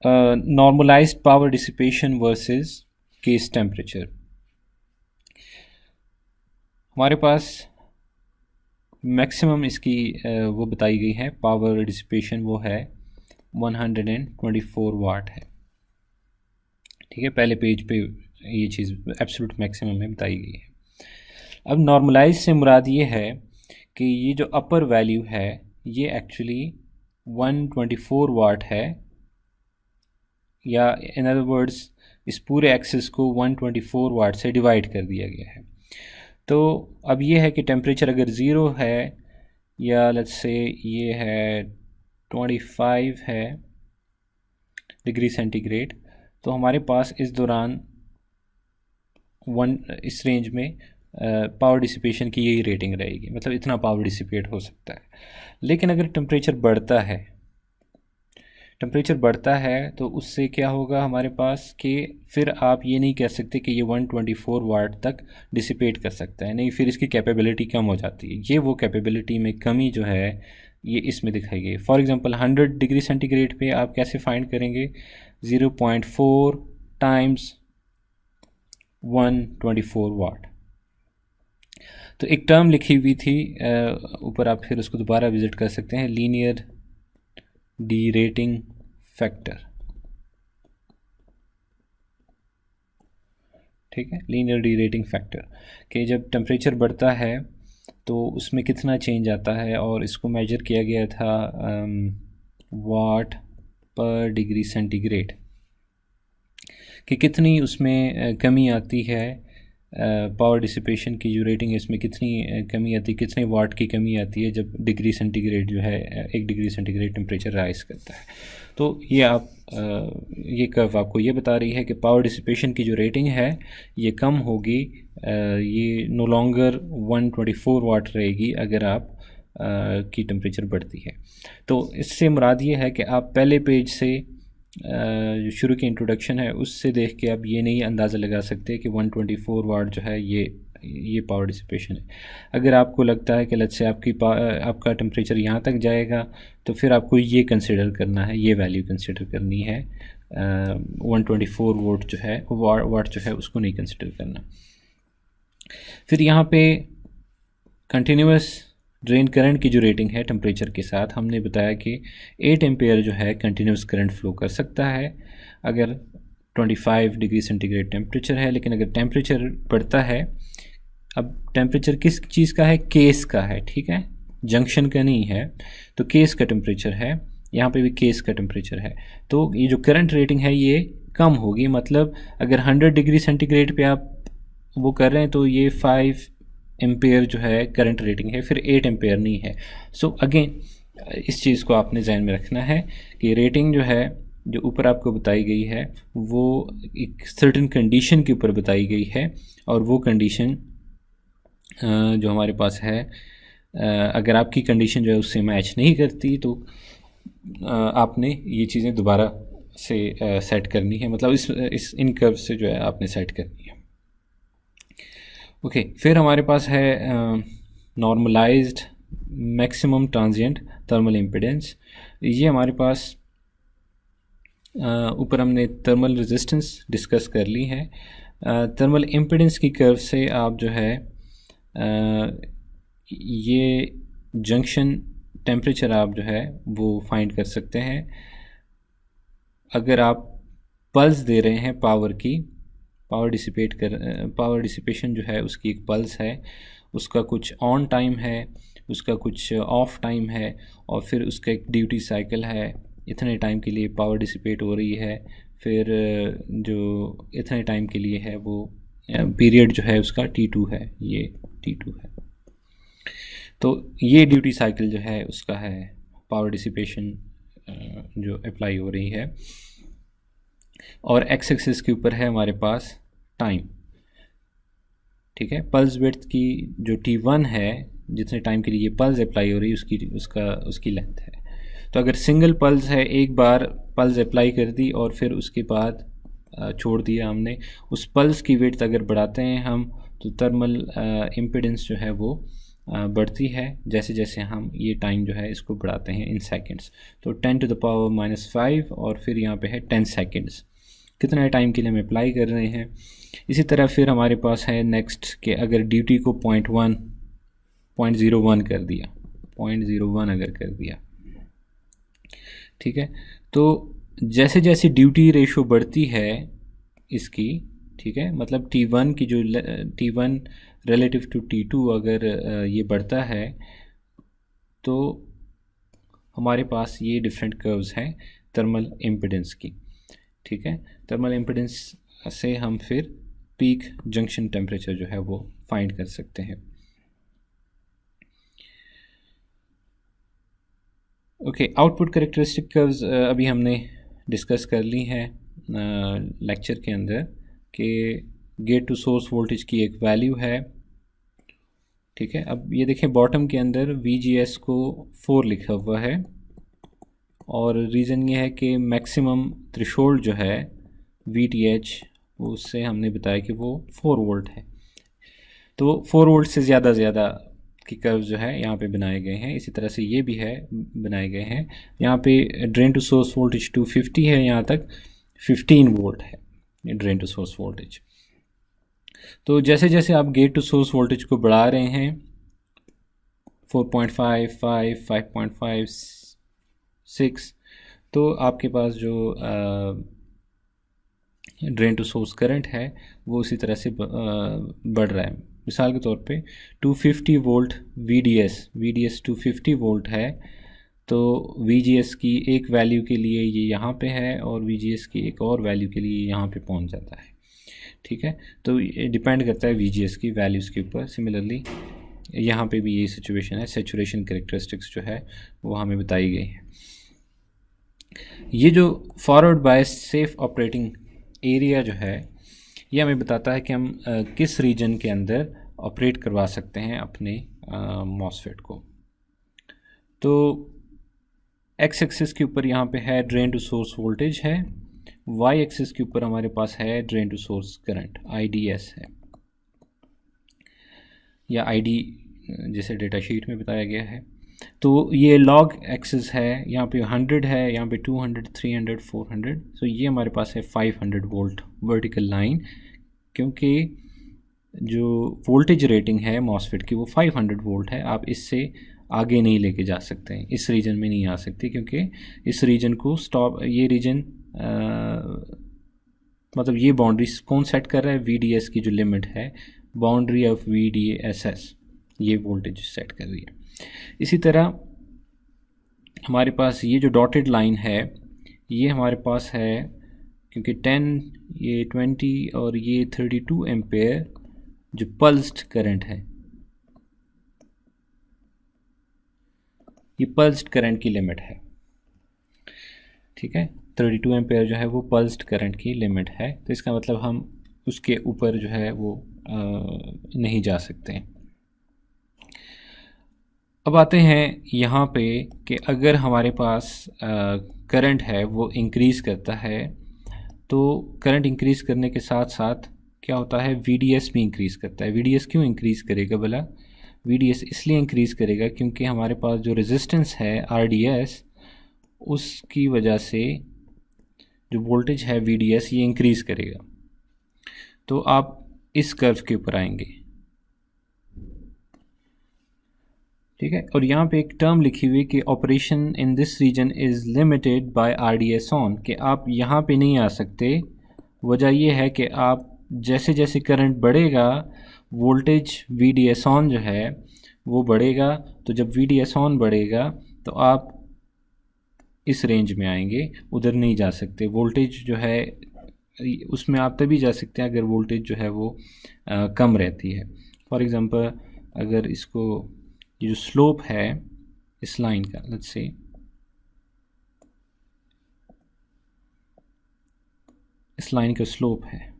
Normalised power dissipation versus case temperature. हमारे पास मैक्सिमम इसकी वो बताई गई है, पावर डिसिपेशन वो है 124 वाट है, ठीक है। पहले पेज पे ये चीज़ एब्सोल्यूट मैक्सिमम में बताई गई है। अब नॉर्मलाइज से मुराद ये है कि ये जो अपर वैल्यू है ये एक्चुअली 124 वाट है, या इन अदर वर्ड्स इस पूरे एक्सिस को 124 वाट से डिवाइड कर दिया गया है। तो अब ये है कि टेम्परेचर अगर ज़ीरो है, या लेट्स से ये है 25 है डिग्री सेंटीग्रेड, तो हमारे पास इस दौरान इस रेंज में पावर डिसिपेशन की यही रेटिंग रहेगी, मतलब इतना पावर डिसिपेट हो सकता है। लेकिन अगर टेम्परेचर बढ़ता है तो उससे क्या होगा हमारे पास कि फिर आप ये नहीं कह सकते कि ये 124 वाट तक डिसिपेट कर सकता है, नहीं, फिर इसकी कैपेबिलिटी कम हो जाती है। ये वो कैपेबिलिटी में कमी जो है ये इसमें दिखाई गई। फॉर एग्जांपल 100 डिग्री सेंटीग्रेड पे आप कैसे फाइंड करेंगे, 0.4 टाइम्स 124 वाट। तो एक टर्म लिखी हुई थी ऊपर, आप फिर उसको दोबारा विजिट कर सकते हैं, लीनियर डी रेटिंग फैक्टर, ठीक है। लीनियर डी रेटिंग फैक्टर कि जब टेम्परेचर बढ़ता है तो उसमें कितना चेंज आता है, और इसको मेजर किया गया था वाट पर डिग्री सेंटीग्रेड, कि कितनी उसमें कमी आती है, पावर डिसिपेशन की जो रेटिंग है इसमें कितनी कमी आती है, कितने वाट की कमी आती है जब डिग्री सेंटीग्रेड जो है 1 डिग्री सेंटीग्रेड टेम्परेचर राइज करता है। तो ये ये कर्व आपको ये बता रही है कि पावर डिसिपेशन की जो रेटिंग है ये कम होगी, ये नो लॉन्गर 124 वाट रहेगी अगर आप की टेम्परेचर बढ़ती है। तो इससे मुराद ये है कि आप पहले पेज से जो शुरू की इंट्रोडक्शन है उससे देख के आप ये नहीं अंदाज़ा लगा सकते कि 124 वाट जो है ये पावर डिसिपेशन है। अगर आपको लगता है कि लेट्स से आपका टेम्परेचर यहाँ तक जाएगा तो फिर आपको ये कंसिडर करना है, ये वैल्यू कंसिडर करनी है, 124 वाट जो है उसको नहीं कंसिडर करना। फिर यहाँ पे कंटिन्यूस ड्रेन करंट की जो रेटिंग है टेम्परेचर के साथ, हमने बताया कि 8 एम्पेयर जो है कंटिन्यूस करंट फ्लो कर सकता है अगर 25 डिग्री सेंटीग्रेड टेम्परेचर है। लेकिन अगर टेम्परेचर बढ़ता है, अब टेम्परेचर किस चीज़ का है, केस का है, ठीक है, जंक्शन का नहीं है, तो केस का टेम्परेचर है, यहाँ पे भी केस का टेम्परेचर है। तो ये जो करंट रेटिंग है ये कम होगी, मतलब अगर 100 डिग्री सेंटीग्रेड पे आप वो कर रहे हैं तो ये 5 एम्पेयर जो है करंट रेटिंग है, फिर 8 एम्पेयर नहीं है। सो अगेन इस चीज़ को आपने ध्यान में रखना है कि रेटिंग जो है जो ऊपर आपको बताई गई है वो एक सर्टेन कंडीशन के ऊपर बताई गई है, और वो कंडीशन जो हमारे पास है, अगर आपकी कंडीशन जो है उससे मैच नहीं करती तो आपने ये चीज़ें दोबारा से सेट करनी है, मतलब इन कर्व से जो है आपने सेट करनी है। ओके, फिर हमारे पास है normalised maximum transient thermal impedance. ये हमारे पास ऊपर हमने थर्मल रेजिस्टेंस डिस्कस कर ली है। थर्मल इम्पिडेंस की कर्व से आप जो है ये जंक्शन टेम्परेचर आप जो है वो फाइंड कर सकते हैं। अगर आप पल्स दे रहे हैं पावर की, पावर डिसिपेशन जो है उसकी एक पल्स है, उसका कुछ ऑन टाइम है, उसका कुछ ऑफ टाइम है, और फिर उसका एक ड्यूटी साइकिल है, इतने टाइम के लिए पावर डिसिपेट हो रही है, फिर जो इतने टाइम के लिए है वो पीरियड जो है उसका T2 है, ये T2 है। तो ये ड्यूटी साइकिल जो है उसका है पावर डिसिपेशन जो अप्लाई हो रही है, और एक्स एक्सिस के ऊपर है हमारे पास टाइम। ठीक है, पल्स विड्थ की जो T1 है, जितने टाइम के लिए ये पल्स अप्लाई हो रही है उसकी लेंथ है। तो अगर सिंगल पल्स है, एक बार पल्स अप्लाई कर दी और फिर उसके बाद छोड़ दिया हमने, उस पल्स की विड्थ अगर बढ़ाते हैं हम तो थर्मल इम्पीडेंस जो है वो बढ़ती है जैसे जैसे हम ये टाइम जो है इसको बढ़ाते हैं इन सेकंड्स। तो 10⁻⁵ और फिर यहाँ पे है 10 सेकंड्स, कितना टाइम के लिए हम अप्लाई कर रहे हैं। इसी तरह फिर हमारे पास है नेक्स्ट कि अगर ड्यूटी को 0.01 कर दिया, 0.01 अगर कर दिया, ठीक है, तो जैसे जैसे ड्यूटी रेशो बढ़ती है इसकी, ठीक है, मतलब T1 की जो T1 रिलेटिव टू T2 अगर ये बढ़ता है तो हमारे पास ये डिफरेंट कर्व्स हैं थर्मल इम्पीडेंस की। ठीक है, थर्मल इम्पीडेंस से हम फिर पीक जंक्शन टेम्परेचर जो है वो फाइंड कर सकते हैं। ओके, आउटपुट कैरेक्टरिस्टिक कर्व्स अभी हमने डिस्कस कर ली हैं लेक्चर के अंदर कि गेट टू सोर्स वोल्टेज की एक वैल्यू है। ठीक है, अब ये देखें बॉटम के अंदर VGS को 4 लिखा हुआ है और रीज़न ये है कि मैक्सिमम थ्रेशोल्ड जो है VTH उससे हमने बताया कि वो 4 वोल्ट है। तो 4 वोल्ट से ज़्यादा की कर्व जो है यहाँ पे बनाए गए हैं। इसी तरह से ये भी है, बनाए गए हैं। यहाँ पे ड्रेन टू सोर्स वोल्टेज 250 है, यहाँ तक 15 वोल्ट है ड्रेन टू सोर्स वोल्टेज। तो जैसे जैसे आप गेट टू सोर्स वोल्टेज को बढ़ा रहे हैं 4.5, 5, 5.5, 6, तो आपके पास जो ड्रेन टू सोर्स करंट है वो उसी तरह से बढ़ रहा है। मिसाल के तौर पे 250 वोल्ट VDS 250 वोल्ट है, तो VGS की एक वैल्यू के लिए ये यहाँ पे है और VGS की एक और वैल्यू के लिए यहाँ पे पहुँच जाता है। ठीक है, तो ये डिपेंड करता है VGS की वैल्यूज़ के ऊपर। सिमिलरली यहाँ पे भी यही सिचुएशन है, सैचुरेशन कैरेक्टरिस्टिक्स जो है वो हमें बताई गई है। ये जो forward bias safe operating area जो है ये हमें बताता है कि हम किस रीजन के अंदर ऑपरेट करवा सकते हैं अपने मॉसफेट को। तो एक्स एक्सिस के ऊपर यहाँ पे है ड्रेन टू सोर्स वोल्टेज है, वाई एक्सिस के ऊपर हमारे पास है drain to source current IDS है, या ID जैसे डेटा शीट में बताया गया है। तो ये लॉग एक्सिस है, यहाँ पे 100 है, यहाँ पे 200, 300, 400। तो ये हमारे पास है 500 वोल्ट वर्टिकल लाइन, क्योंकि जो वोल्टेज रेटिंग है मॉसफेट की वो 500 वोल्ट है। आप इससे आगे नहीं लेके जा सकते हैं, इस रीजन में नहीं आ सकते, क्योंकि इस रीजन को स्टॉप, ये रीजन मतलब ये बाउंड्री कौन सेट कर रहा है, VDS की जो लिमिट है, बाउंड्री ऑफ VDSS, ये वोल्टेज सेट कर रही है। इसी तरह हमारे पास ये जो डॉटेड लाइन है ये हमारे पास है, क्योंकि 10, ये 20 और ये 32 एम्पेयर जो पल्स्ड करंट है, ये पल्स्ड करंट की लिमिट है। ठीक है, 32 एम्पेयर जो है वो पल्स्ड करंट की लिमिट है, तो इसका मतलब हम उसके ऊपर जो है वो नहीं जा सकते हैं। अब आते हैं यहाँ पे कि अगर हमारे पास करंट है वो इंक्रीज़ करता है, तो करंट इंक्रीज़ करने के साथ साथ क्या होता है, VDS भी इंक्रीज़ करता है। VDS क्यों इंक्रीज़ करेगा भला? VDS इसलिए इंक्रीज़ करेगा क्योंकि हमारे पास जो रेजिस्टेंस है RDS, उसकी वजह से जो वोल्टेज है VDS ये इंक्रीज़ करेगा। तो आप इस कर्व के ऊपर आएंगे, ठीक है, और यहाँ पे एक टर्म लिखी हुई कि operation in this region is limited by RDS on, कि आप यहाँ पे नहीं आ सकते। वजह यह है कि आप जैसे जैसे करंट बढ़ेगा वोल्टेज VDS ऑन जो है वो बढ़ेगा, तो जब VDS ऑन बढ़ेगा तो आप इस रेंज में आएंगे, उधर नहीं जा सकते। वोल्टेज जो है उसमें आप तभी जा सकते हैं अगर वोल्टेज जो है वो कम रहती है। फॉर एग्ज़ाम्पल अगर इसको ये जो स्लोप है इस लाइन का, लेट्स से इस लाइन का स्लोप है,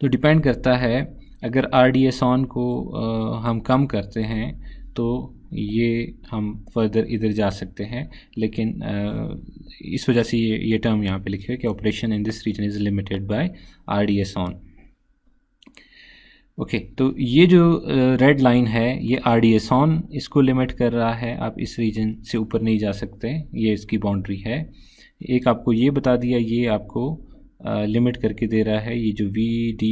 तो डिपेंड करता है अगर RDS ऑन को हम कम करते हैं तो ये हम फर्दर इधर जा सकते हैं, लेकिन इस वजह से ये टर्म यहाँ पे लिखे है कि operation in this region is limited by RDS on. Okay, तो ये जो रेड लाइन है ये RDS ऑन इसको लिमिट कर रहा है, आप इस रीजन से ऊपर नहीं जा सकते, ये इसकी बाउंड्री है। एक आपको ये बता दिया, ये आपको लिमिट करके दे रहा है, ये जो VD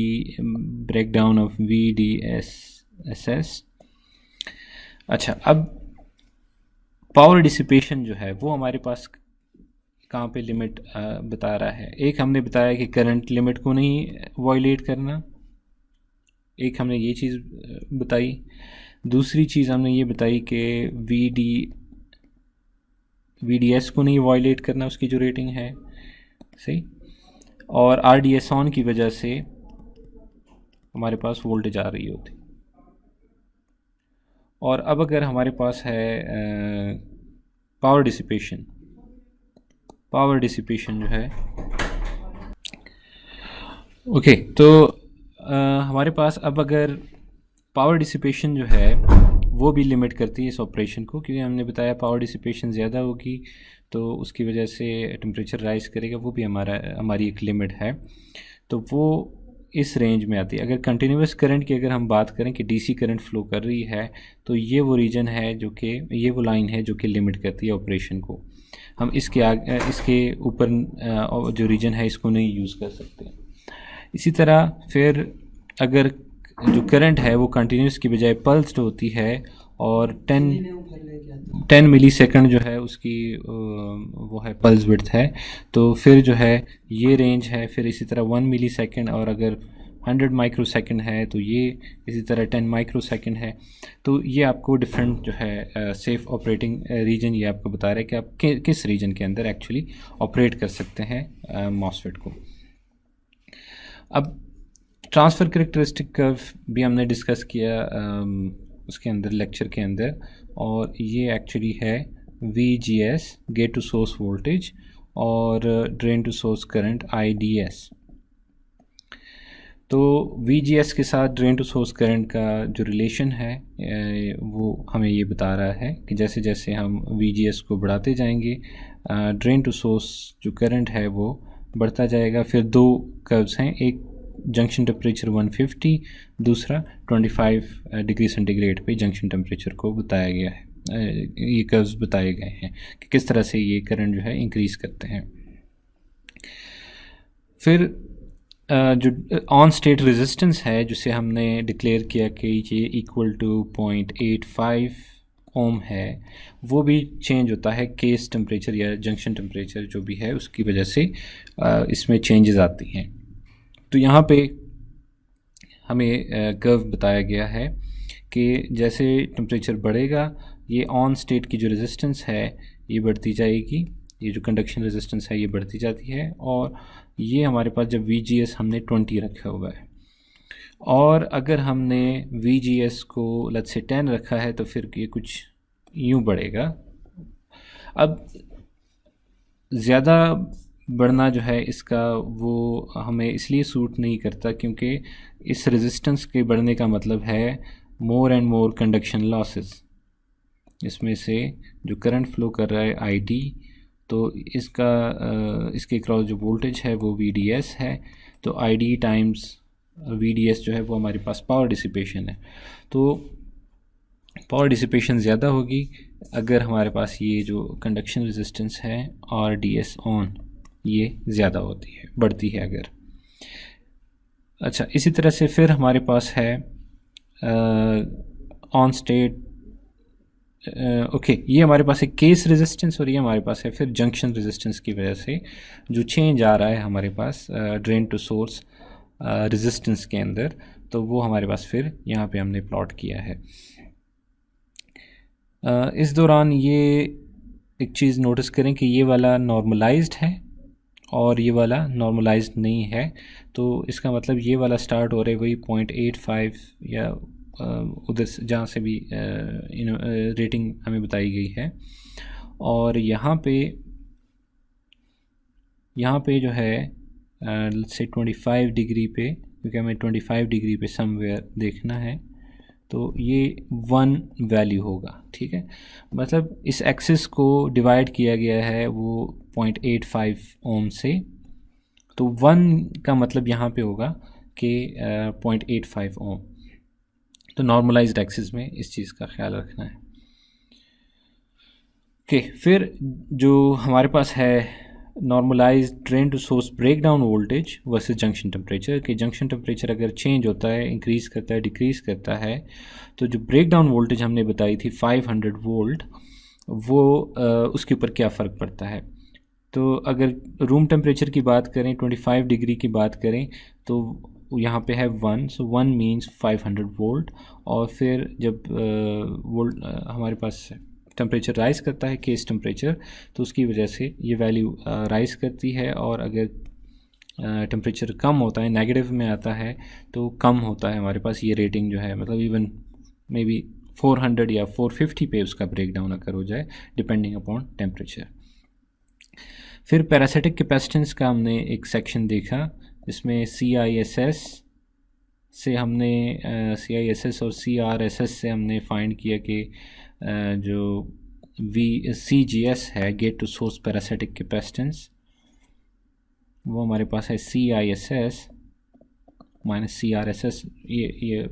break down of VDSS। अच्छा, अब पावर डिसिपेशन जो है वो हमारे पास कहाँ पे लिमिट बता रहा है। एक हमने बताया कि करंट लिमिट को नहीं वायलेट करना, एक हमने ये चीज़ बताई। दूसरी चीज़ हमने ये बताई कि VDS को नहीं वायलेट करना, उसकी जो रेटिंग है, सही। और RDS ऑन की वजह से हमारे पास वोल्टेज आ रही होती। और अब अगर हमारे पास है पावर डिसिपेशन जो है, ओके, तो हमारे पास अब अगर पावर डिसिपेशन जो है वो भी लिमिट करती है इस ऑपरेशन को, क्योंकि हमने बताया पावर डिसिपेशन ज़्यादा होगी तो उसकी वजह से टेम्परेचर राइज़ करेगा, वो भी हमारी एक लिमिट है, तो वो इस रेंज में आती है। अगर कंटिन्यूस करंट की अगर हम बात करें कि DC करंट फ्लो कर रही है, तो ये वो रीजन है जो कि ये वो लाइन है जो कि लिमिट करती है ऑपरेशन को। हम इसके ऊपर जो रीजन है इसको नहीं यूज़ कर सकते। इसी तरह फिर अगर जो करंट है वो कंटिन्यूस की बजाय पल्स्ड होती है और 10 मिली सेकंड जो है उसकी वो है पल्स विड्थ है, तो फिर जो है ये रेंज है। फिर इसी तरह 1 मिली सेकेंड, और अगर 100 माइक्रो सेकेंड है तो ये इसी तरह 10 माइक्रो सेकेंड है। तो ये आपको डिफरेंट जो है सेफ़ ऑपरेटिंग रीजन ये आपको बता रहा है कि आप किस रीजन के अंदर एक्चुअली ऑपरेट कर सकते हैं मॉसफेट को। अब ट्रांसफ़र कैरेक्टरिस्टिक कर्व भी हमने डिस्कस किया उसके अंदर लेक्चर के अंदर, और ये एक्चुअली है VGS gate to source voltage और drain to source current IDS। तो VGS के साथ ड्रेन टू सोर्स करंट का जो रिलेशन है वो हमें ये बता रहा है कि जैसे जैसे हम VGS को बढ़ाते जाएंगे ड्रेन टू सोर्स जो करंट है वो बढ़ता जाएगा। फिर दो कर्व्स हैं, एक जंक्शन टेम्परेचर 150, दूसरा 25 डिग्री सेंटीग्रेड पे जंक्शन टेम्परेचर को बताया गया है। ये कर्व्स बताए गए हैं कि किस तरह से ये करंट जो है इंक्रीज़ करते हैं। फिर जो ऑन स्टेट रेजिस्टेंस है जिसे हमने डिक्लेयर किया कि ये इक्वल टू 0.85 ओम है, वो भी चेंज होता है केस टेम्परेचर या जंक्शन टेम्परेचर जो भी है उसकी वजह से इसमें चेंजेस आती हैं। तो यहाँ पे हमें कर्व बताया गया है कि जैसे टेम्परेचर बढ़ेगा ये ऑन स्टेट की जो रेजिस्टेंस है ये बढ़ती जाएगी, ये जो कंडक्शन रेजिस्टेंस है ये बढ़ती जाती है। और ये हमारे पास जब VGS हमने 20 रखा हुआ है, और अगर हमने VGS को लेट्स से 10 रखा है तो फिर ये कुछ यूँ बढ़ेगा। अब ज़्यादा बढ़ना जो है इसका वो हमें इसलिए सूट नहीं करता क्योंकि इस रेजिस्टेंस के बढ़ने का मतलब है more and more conduction losses. इसमें से जो करंट फ्लो कर रहा है ID, तो इसके क्रॉस जो वोल्टेज है वो VDS है, तो ID टाइम्स VDS जो है वो हमारे पास पावर डिसिपेशन है। तो पावर डिसिपेशन ज़्यादा होगी अगर हमारे पास ये जो कंडक्शन रेजिस्टेंस है RDS ऑन ये ज़्यादा होती है, बढ़ती है अगर। अच्छा, इसी तरह से फिर हमारे पास है ऑन स्टेट ओके, ये हमारे पास है केस रेजिस्टेंस, और ये हमारे पास है फिर जंक्शन रेजिस्टेंस की वजह से जो चेंज आ रहा है हमारे पास ड्रेन टू सोर्स रेजिस्टेंस के अंदर, तो वो हमारे पास फिर यहाँ पे हमने प्लॉट किया है। इस दौरान ये एक चीज़ नोटिस करें कि ये वाला नॉर्मलाइज्ड है और ये वाला नॉर्मलाइज्ड नहीं है, तो इसका मतलब ये वाला स्टार्ट हो रहा है वही 0.85 या उधर से जहाँ से भी रेटिंग हमें बताई गई है। और यहाँ पे जो है से 25 डिग्री पे, क्योंकि हमें 25 डिग्री पे समवेयर देखना है, तो ये 1 वैल्यू होगा। ठीक है, मतलब इस एक्सिस को डिवाइड किया गया है वो 0.85 ओम से, तो 1 का मतलब यहाँ पे होगा कि 0.85 ओम। तो नॉर्मलाइज्ड एक्सिस में इस चीज़ का ख्याल रखना है। ओके, फिर जो हमारे पास है normalized drain to source break down voltage versus junction temperature, कि जंक्शन टेम्परेचर अगर चेंज होता है, इंक्रीज़ करता है, डिक्रीज़ करता है, तो जो ब्रेक डाउन वोल्टेज हमने बताई थी 500 वोल्ट, वो उसके ऊपर क्या फ़र्क पड़ता है। तो अगर रूम टेम्परेचर की बात करें, 25 डिग्री की बात करें, तो यहाँ पे है 1, सो 1 मीन्स 500 वोल्ट। और फिर जब वोल्ट हमारे पास टेम्परेचर राइज़ करता है, केस टेम्परेचर, तो उसकी वजह से ये वैल्यू राइज़ करती है। और अगर टेम्परेचर कम होता है, नेगेटिव में आता है, तो कम होता है हमारे पास ये रेटिंग जो है, मतलब इवन मे बी 400 या 450 पे उसका ब्रेक डाउन अगर हो जाए, डिपेंडिंग अपॉन टेम्परेचर। फिर पैरासिटिक कैपेसिटेंस का हमने एक सेक्शन देखा, जिसमें CISS से हमने CISS और CRSS से हमने फाइंड किया कि जो CGS है, gate to source parasitic capacitance, वो हमारे पास है CISS माइनस CRSS। ये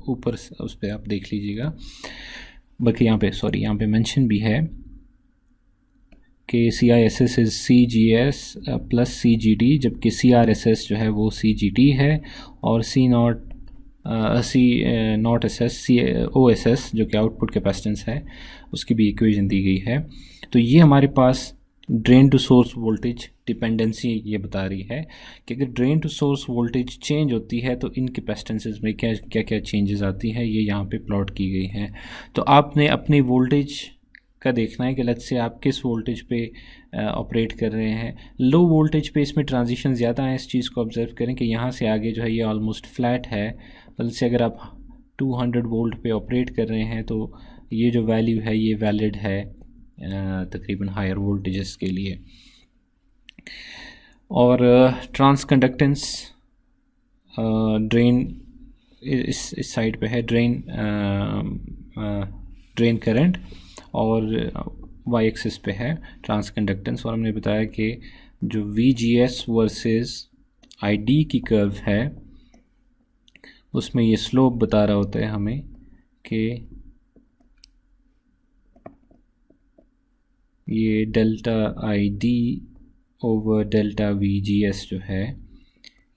ऊपर उस पर आप देख लीजिएगा, बल्कि यहाँ पे मेंशन भी है कि CISS is CGS plus CGD, जबकि CRSS जो है वो CGT है, और OSS जो कि आउटपुट कैपेसिटेंस है, उसकी भी इक्वेशन दी गई है। तो ये हमारे पास drain to source voltage dependency ये बता रही है कि अगर drain to source voltage change होती है तो इन कैपेसिटेंसेस में क्या क्या चेंजेस आती हैं, ये यहाँ पे प्लॉट की गई हैं। तो आपने अपनी वोल्टेज का देखना है कि लेट्स से आप किस वोल्टेज पे ऑपरेट कर रहे हैं। लो वोल्टेज पे इसमें ट्रांजिशन ज़्यादा है, इस चीज़ को ऑब्जर्व करें कि यहाँ से आगे जो है ये ऑलमोस्ट फ्लैट है। लेट्स से अगर आप 200 वोल्ट पे ऑपरेट कर रहे हैं, तो ये जो वैल्यू है ये वैलिड है तकरीबन हायर वोल्टेजेस के लिए। और ट्रांसकंडक्टेंस ड्रेन इस साइड पे है, ड्रेन करंट, और वाई एक्सिस पे है ट्रांसकंडक्टेंस। और हमने बताया कि जो VGS वर्सेस ID की कर्व है, उसमें ये स्लोप बता रहा होता है हमें कि ये delta ID over delta VGS जो है,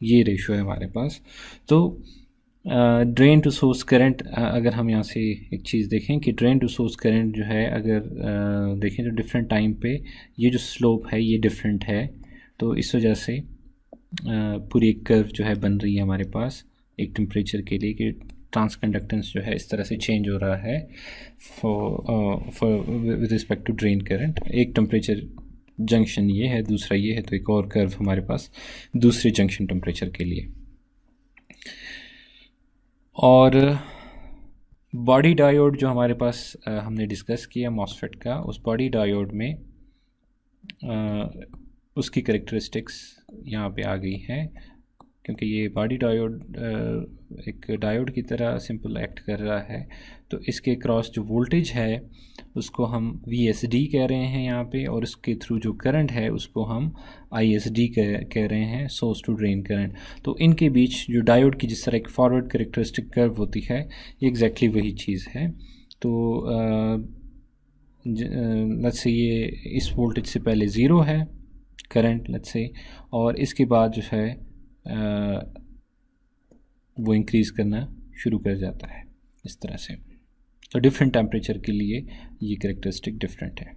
ये रेशो है हमारे पास। तो ड्रेन टू सोर्स करंट, अगर हम यहाँ से एक चीज़ देखें कि ड्रेन टू सोर्स करंट जो है, अगर देखें तो डिफरेंट टाइम पे ये जो स्लोप है ये डिफरेंट है, तो इस वजह से पूरी एक कर्व जो है बन रही है हमारे पास एक टेम्परेचर के लिए, कि ट्रांसकंडक्टेंस जो है इस तरह से चेंज हो रहा है with respect to drain current. एक टेम्परेचर जंक्शन ये है, दूसरा ये है, तो एक और कर्व हमारे पास दूसरे जंक्शन टेम्परेचर के लिए। और बॉडी डायोड जो हमारे पास हमने डिस्कस किया मॉसफेट का, उस बॉडी डायोड में उसकी कैरेक्टरिस्टिक्स यहाँ पे आ गई हैं, क्योंकि ये बॉडी डायोड एक डायोड की तरह सिंपल एक्ट कर रहा है। तो इसके क्रॉस जो वोल्टेज है उसको हम VSD कह रहे हैं यहाँ पे, और उसके थ्रू जो करंट है उसको हम ISD कह रहे हैं, सोर्स टू ड्रेन करंट। तो इनके बीच जो डायोड की जिस तरह एक फॉरवर्ड कैरेक्टरिस्टिक कर्व होती है, ये एग्जैक्टली वही चीज़ है। तो लेट्स से ये इस वोल्टेज से पहले ज़ीरो है करंट, लेट्स से, और इसके बाद जो है वो इंक्रीज़ करना शुरू कर जाता है इस तरह से। तो डिफरेंट टेम्परेचर के लिए ये कैरेक्टरिस्टिक डिफरेंट है।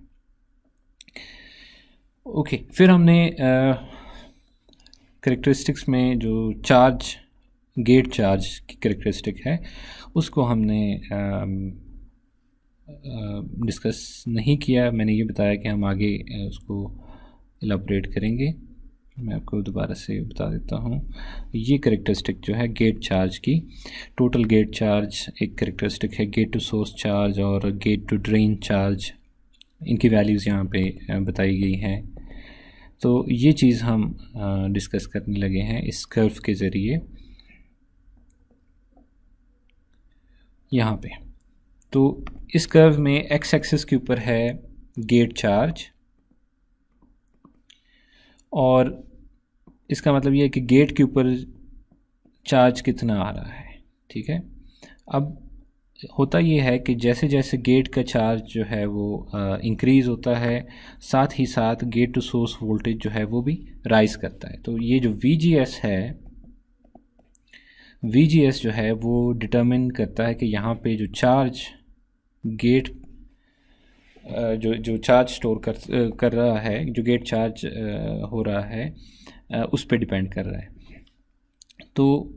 ओके, फिर हमने कैरेक्टरिस्टिक्स में जो चार्ज, गेट चार्ज की कैरेक्टरिस्टिक है, उसको हमने डिस्कस नहीं किया। मैंने ये बताया कि हम आगे उसको एलाबोरेट करेंगे। मैं आपको दोबारा से बता देता हूँ। ये करेक्टरिस्टिक जो है गेट चार्ज की, टोटल गेट चार्ज एक करेक्टरिस्टिक है, गेट टू सोर्स चार्ज और गेट टू ड्रेन चार्ज, इनकी वैल्यूज़ यहाँ पे बताई गई हैं। तो ये चीज़ हम डिस्कस करने लगे हैं इस कर्व के ज़रिए यहाँ पे। तो इस कर्व में एक्स एक्सिस के ऊपर है गेट चार्ज, और इसका मतलब ये है कि गेट के ऊपर चार्ज कितना आ रहा है, ठीक है। अब होता ये है कि जैसे जैसे गेट का चार्ज जो है वो इंक्रीज़ होता है, साथ ही साथ गेट टू सोर्स वोल्टेज जो है वो भी राइज़ करता है। तो ये जो VGS है, VGS जो है वो डिटरमिन करता है कि यहाँ पे जो चार्ज गेट जो चार्ज स्टोर कर रहा है, जो गेट चार्ज हो रहा है, उस पर डिपेंड कर रहा है। तो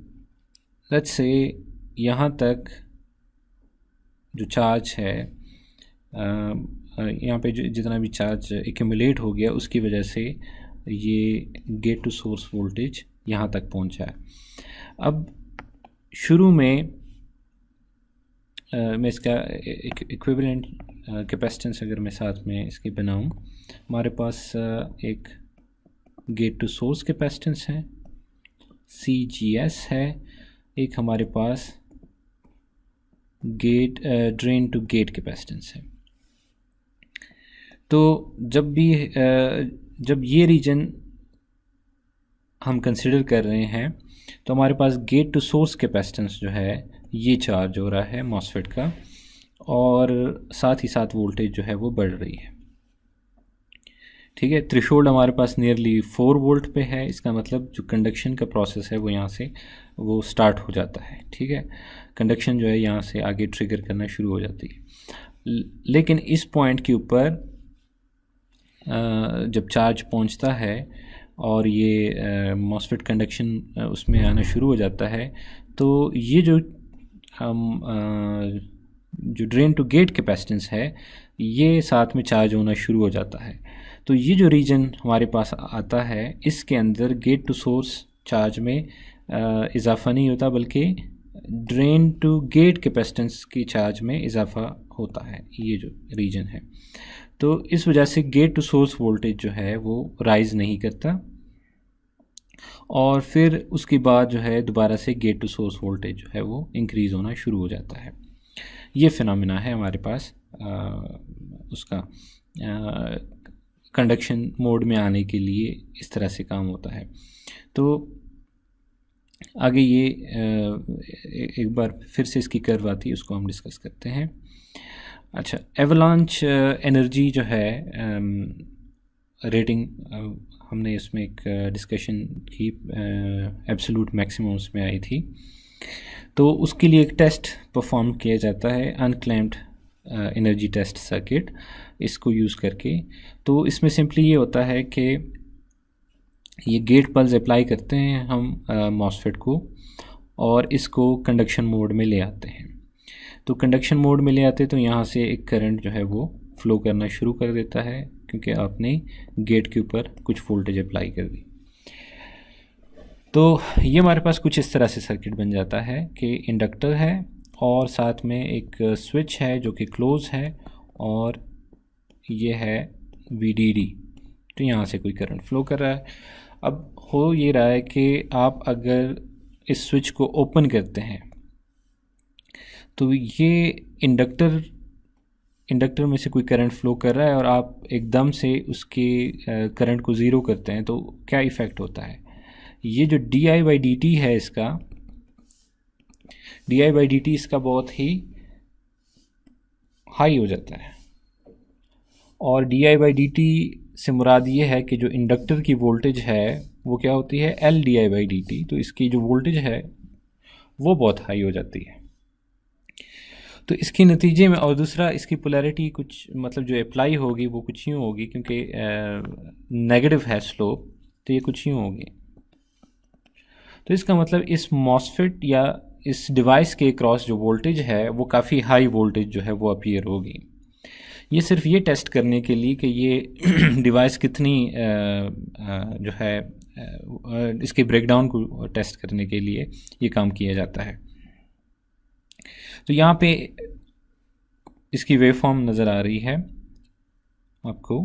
लेट्स से यहाँ तक जो चार्ज है, यहाँ पे जितना भी चार्ज एक्यूमुलेट हो गया उसकी वजह से ये गेट टू सोर्स वोल्टेज यहाँ तक पहुँचा है। अब शुरू में मैं इसका इक्विवेलेंट कैपेसिटेंस अगर मैं साथ में इसकी बनाऊं, हमारे पास एक गेट टू सोर्स कैपेसिटेंस है CGS है, एक हमारे पास gate drain to gate capacitance है। तो जब ये रीजन हम कंसिडर कर रहे हैं तो हमारे पास गेट टू सोर्स कैपेसिटेंस जो है ये चार्ज हो रहा है मॉसफेट का, और साथ ही साथ वोल्टेज जो है वो बढ़ रही है, ठीक है। थ्रेशोल्ड हमारे पास नियरली 4 वोल्ट पे है, इसका मतलब जो कंडक्शन का प्रोसेस है वो यहाँ से वो स्टार्ट हो जाता है, ठीक है। कंडक्शन जो है यहाँ से आगे ट्रिगर करना शुरू हो जाती है। लेकिन इस पॉइंट के ऊपर जब चार्ज पहुँचता है और ये मॉसफेट कंडक्शन उसमें आना शुरू हो जाता है, तो ये जो ड्रेन टू गेट कैपेसिटेंस है ये साथ में चार्ज होना शुरू हो जाता है। तो ये जो रीजन हमारे पास आता है इसके अंदर गेट टू सोर्स चार्ज में इजाफ़ा नहीं होता, बल्कि ड्रेन टू गेट कैपेसिटेंस की चार्ज में इजाफ़ा होता है, ये जो रीजन है। तो इस वजह से गेट टू सोर्स वोल्टेज जो है वो राइज़ नहीं करता, और फिर उसके बाद जो है दोबारा से गेट टू सोर्स वोल्टेज जो है वो इंक्रीज़ होना शुरू हो जाता है। ये फिनोमिना है हमारे पास उसका कंडक्शन मोड में आने के लिए इस तरह से काम होता है। तो आगे ये एक बार फिर से इसकी कर्व आती है, उसको हम डिस्कस करते हैं। अच्छा, एवलांच एनर्जी जो है रेटिंग हमने इसमें एक डिस्कशन की, एब्सोल्यूट मैक्सिमम उसमें आई थी। तो उसके लिए एक टेस्ट परफॉर्म किया जाता है, अनक्लैम्प्ड एनर्जी टेस्ट सर्किट, इसको यूज़ करके। तो इसमें सिंपली ये होता है कि ये गेट पल्स अप्लाई करते हैं हम मॉसफेट को, और इसको कंडक्शन मोड में ले आते हैं। तो कंडक्शन मोड में ले आते तो यहाँ से एक करंट जो है वो फ़्लो करना शुरू कर देता है, क्योंकि आपने गेट के ऊपर कुछ वोल्टेज अप्लाई कर दी। तो ये हमारे पास कुछ इस तरह से सर्किट बन जाता है कि इंडक्टर है और साथ में एक स्विच है जो कि क्लोज़ है, और ये है VDD। तो यहाँ से कोई करंट फ़्लो कर रहा है। अब हो ये रहा है कि आप अगर इस स्विच को ओपन करते हैं तो ये इंडक्टर में से कोई करंट फ़्लो कर रहा है, और आप एकदम से उसके करंट को ज़ीरो करते हैं तो क्या इफ़ेक्ट होता है। ये जो di/dt है, इसका di/dt इसका बहुत ही हाई हो जाता है, और di/dt से मुराद ये है कि जो इंडक्टर की वोल्टेज है वो क्या होती है, LdI/dt। तो इसकी जो वोल्टेज है वो बहुत हाई हो जाती है। तो इसके नतीजे में, और दूसरा इसकी पोलैरिटी कुछ मतलब जो अप्लाई होगी वो कुछ यूँ होगी, क्योंकि नेगेटिव है स्लोप, तो ये कुछ यूँ होगी। तो इसका मतलब इस मॉसफेट या इस डिवाइस के क्रॉस जो वोल्टेज है वो काफ़ी हाई वोल्टेज जो है वो अपीयर होगी। ये सिर्फ ये टेस्ट करने के लिए कि ये डिवाइस कितनी जो है इसके ब्रेकडाउन को टेस्ट करने के लिए ये काम किया जाता है। तो यहाँ पे इसकी वेव फॉर्म नज़र आ रही है आपको,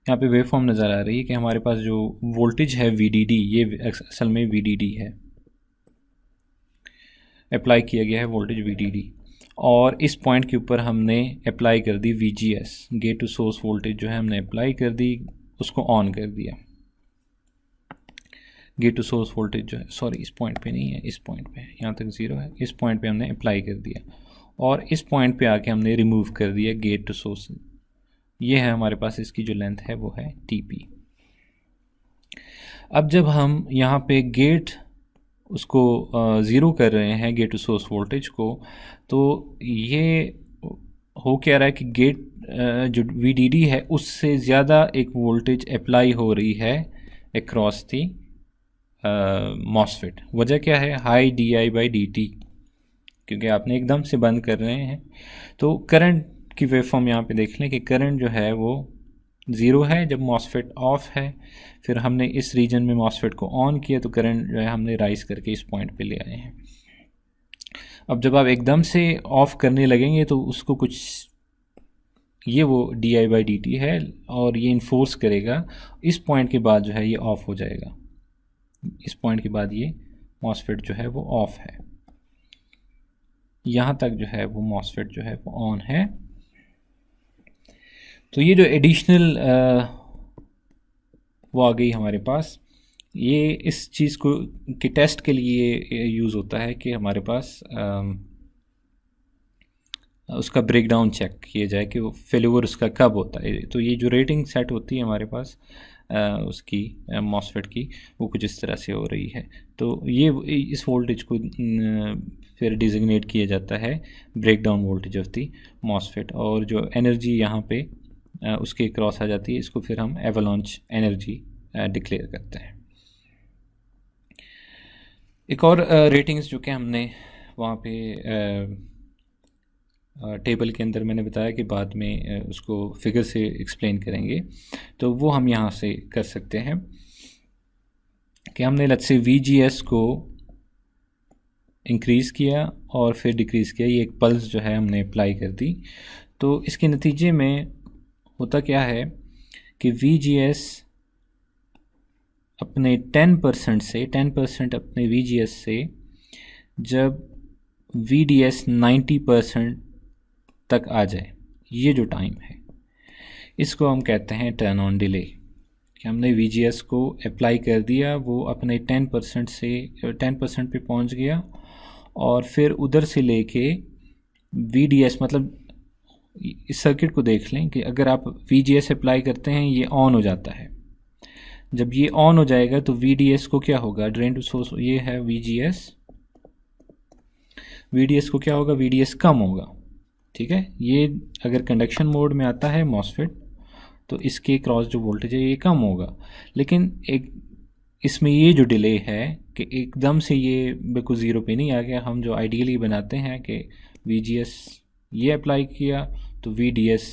यहाँ पे वेव फॉर्म नज़र आ रही है कि हमारे पास जो वोल्टेज है VDD, ये असल में VDD है, अप्लाई किया गया है वोल्टेज VDD, और इस पॉइंट के ऊपर हमने अप्लाई कर दी VGS, gate to source voltage जो है हमने अप्लाई कर दी, उसको ऑन कर दिया। गेट टू सोर्स वोल्टेज जो है, सॉरी इस पॉइंट पे नहीं है, इस पॉइंट पे, यहाँ तक ज़ीरो है, इस पॉइंट पे हमने अप्लाई कर दिया और इस पॉइंट पे आके हमने रिमूव कर दिया गेट टू सोर्स। ये है हमारे पास, इसकी जो लेंथ है वो है TP। अब जब हम यहाँ पे गेट उसको ज़ीरो कर रहे हैं, गेट टू सोर्स वोल्टेज को, तो ये हो क्या रहा है कि गेट जो VDD है उससे ज़्यादा एक वोल्टेज अप्लाई हो रही है अक्रॉस दी मॉसफेट। वजह क्या है? हाई DI/dt, क्योंकि आपने एकदम से बंद कर रहे हैं। तो करंट की वेवफॉर्म यहाँ पे देख लें कि करंट जो है वो ज़ीरो है जब मॉसफेट ऑफ है, फिर हमने इस रीजन में मॉसफेट को ऑन किया तो करंट जो है हमने राइज करके इस पॉइंट पे ले आए हैं। अब जब आप एकदम से ऑफ करने लगेंगे तो उसको कुछ, ये वो DI/dt है और ये इन्फोर्स करेगा, इस पॉइंट के बाद जो है ये ऑफ हो जाएगा, इस पॉइंट के बाद ये मॉसफेट जो है वो ऑफ है, यहाँ तक जो है वो मॉसफेट जो है वो ऑन है। तो ये जो एडिशनल वो आ गई हमारे पास, ये इस चीज़ को के टेस्ट के लिए यूज़ होता है कि हमारे पास उसका ब्रेकडाउन चेक किया जाए कि वो फेल्योर उसका कब होता है। तो ये जो रेटिंग सेट होती है हमारे पास उसकी मॉसफेट की, वो कुछ इस तरह से हो रही है। तो ये इस वोल्टेज को फिर डिजिग्नेट किया जाता है breakdown voltage of the MOSFET, और जो एनर्जी यहाँ पे उसके क्रॉस आ जाती है, इसको फिर हम एवलांच एनर्जी डिक्लेयर करते हैं। एक और रेटिंग्स जो कि हमने वहाँ पे टेबल के अंदर मैंने बताया कि बाद में उसको फिगर से एक्सप्लेन करेंगे, तो वो हम यहाँ से कर सकते हैं कि हमने लेट्स से VGS को इंक्रीज़ किया और फिर डिक्रीज़ किया, ये एक पल्स जो है हमने अप्लाई कर दी। तो इसके नतीजे में होता क्या है कि VGS अपने 10% अपने VGS से जब VDS 90% तक आ जाए, ये जो टाइम है इसको हम कहते हैं टर्न ऑन डिले। कि हमने VGS को अप्लाई कर दिया, वो अपने 10% से 10% पे पहुंच गया और फिर उधर से लेके VDS, मतलब इस सर्किट को देख लें कि अगर आप VGS अप्लाई करते हैं ये ऑन हो जाता है, जब ये ऑन हो जाएगा तो VDS को क्या होगा, ड्रेन टू सोर्स, ये है VDS को क्या होगा, VDS कम होगा। ठीक है, ये अगर कंडक्शन मोड में आता है मॉसफेट तो इसके क्रॉस जो वोल्टेज है ये कम होगा, लेकिन एक इसमें ये जो डिले है कि एकदम से ये बिल्कुल ज़ीरो पे नहीं आ गया। हम जो आइडियली बनाते हैं कि VGS ये अप्लाई किया तो VDS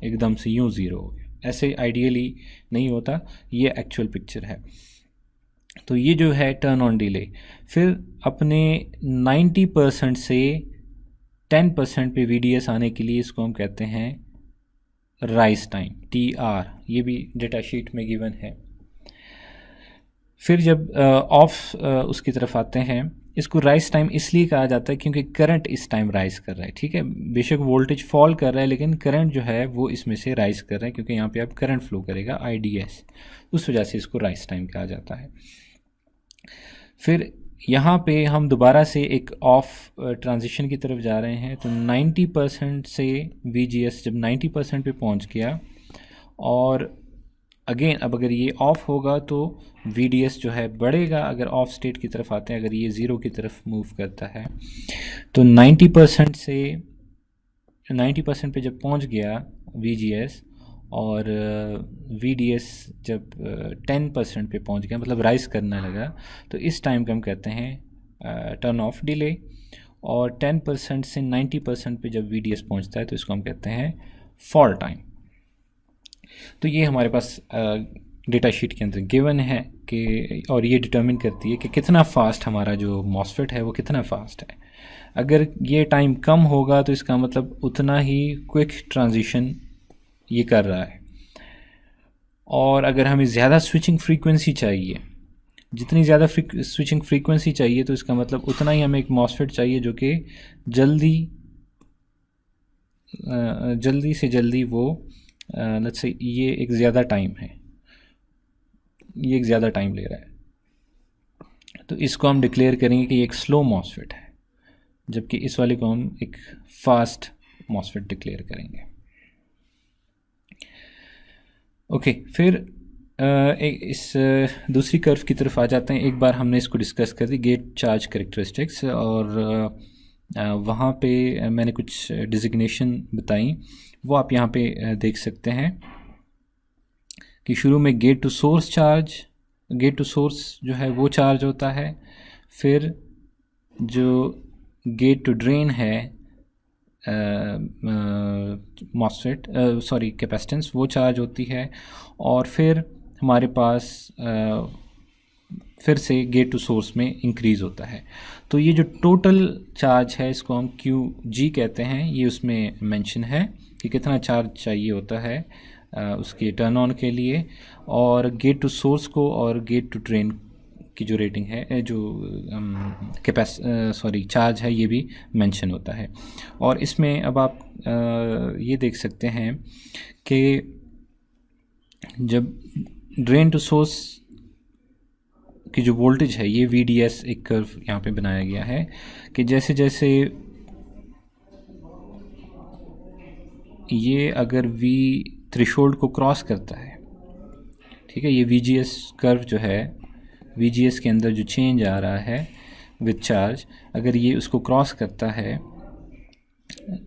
एकदम से यूँ ज़ीरो हो गया, ऐसे आइडियली नहीं होता, ये एक्चुअल पिक्चर है। तो ये जो है टर्न ऑन डिले, फिर अपने 90% से 10% पे VDS आने के लिए इसको हम कहते हैं राइज टाइम, TR, ये भी डेटा शीट में गिवन है। फिर जब ऑफ उसकी तरफ आते हैं, इसको राइज टाइम इसलिए कहा जाता है क्योंकि करंट इस टाइम राइज कर रहा है। ठीक है, बेशक वोल्टेज फॉल कर रहा है लेकिन करंट जो है वो इसमें से राइज कर रहा है, क्योंकि यहाँ पे अब करंट फ्लो करेगा IDS, उस वजह से इसको राइज टाइम कहा जाता है। फिर यहाँ पे हम दोबारा से एक ऑफ ट्रांजिशन की तरफ जा रहे हैं, तो 90% से VGS जब 90% पे पहुँच गया और अगेन अब अगर ये ऑफ होगा तो VDS जो है बढ़ेगा। अगर ऑफ स्टेट की तरफ आते हैं, अगर ये ज़ीरो की तरफ मूव करता है तो 90% से 90% पे जब पहुँच गया VGS और VDS जब 10% पे पहुंच गया, मतलब राइज करने लगा, तो इस टाइम को हम कहते हैं टर्न ऑफ डिले। और 10% से 90% पे जब VDS पहुंचता है तो इसको हम कहते हैं फॉल टाइम। तो ये हमारे पास डेटा शीट के अंदर गिवन है कि, और ये डिटर्मिन करती है कि कितना फास्ट हमारा जो मॉसफेट है वो कितना फास्ट है। अगर ये टाइम कम होगा तो इसका मतलब उतना ही क्विक ट्रांजिशन ये कर रहा है। और अगर हमें ज़्यादा स्विचिंग फ्रीक्वेंसी चाहिए, जितनी ज़्यादा स्विचिंग फ्रीक्वेंसी चाहिए, तो इसका मतलब उतना ही हमें एक मॉसफेट चाहिए जो कि जल्दी से जल्दी वो लेट्स से ये एक ज़्यादा टाइम है, ये एक ज़्यादा टाइम ले रहा है, तो इसको हम डिक्लेयर करेंगे कि ये एक स्लो मॉसफेट है, जबकि इस वाले को हम एक फास्ट मॉसफेट डिक्लेयर करेंगे। ओके, फिर इस दूसरी कर्व की तरफ आ जाते हैं। एक बार हमने इसको डिस्कस कर दी, गेट चार्ज कैरेक्टरिस्टिक्स, और वहाँ पे मैंने कुछ डिजिग्नेशन बताई, वो आप यहाँ पे देख सकते हैं कि शुरू में gate to source charge, gate to source जो है वो चार्ज होता है, फिर जो गेट टू ड्रेन है मॉसफेट सॉरी कैपेसिटेंस, वो चार्ज होती है, और फिर हमारे पास फिर से गेट टू सोर्स में इंक्रीज़ होता है। तो ये जो टोटल चार्ज है इसको हम QG कहते हैं, ये उसमें मेंशन है कि कितना चार्ज चाहिए होता है उसके टर्न ऑन के लिए, और गेट टू सोर्स को और गेट टू ड्रेन की जो रेटिंग है, जो चार्ज है, ये भी मेंशन होता है। और इसमें अब आप ये देख सकते हैं कि जब ड्रेन टू सोर्स की जो वोल्टेज है, ये VDS एक कर्व यहाँ पे बनाया गया है कि जैसे जैसे ये अगर V थ्रेशोल्ड को क्रॉस करता है, ठीक है, ये VGS कर्व जो है, VGS के अंदर जो चेंज आ रहा है विद चार्ज, अगर ये उसको क्रॉस करता है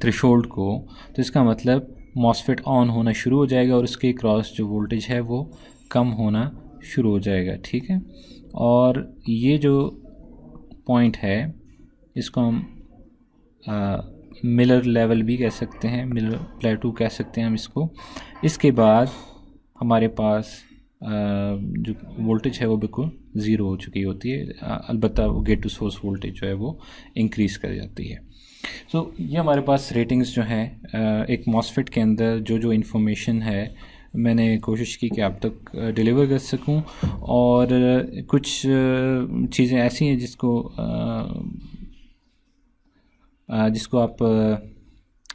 थ्रेशोल्ड को, तो इसका मतलब मॉसफेट ऑन होना शुरू हो जाएगा और उसके क्रॉस जो वोल्टेज है वो कम होना शुरू हो जाएगा, ठीक है। और ये जो पॉइंट है इसको हम मिलर लेवल भी कह सकते हैं, मिलर प्लेटू कह सकते हैं हम इसको। इसके बाद हमारे पास जो वोल्टेज है वो बिल्कुल ज़ीरो हो चुकी होती है, अलबत्ता वो गेट टू सोर्स वोल्टेज जो है वो इंक्रीज़ कर जाती है। तो ये हमारे पास रेटिंग्स जो हैं एक मॉसफेट के अंदर जो जो इन्फॉर्मेशन है मैंने कोशिश की कि आप तक डिलीवर कर सकूं, और कुछ चीज़ें ऐसी हैं जिसको आप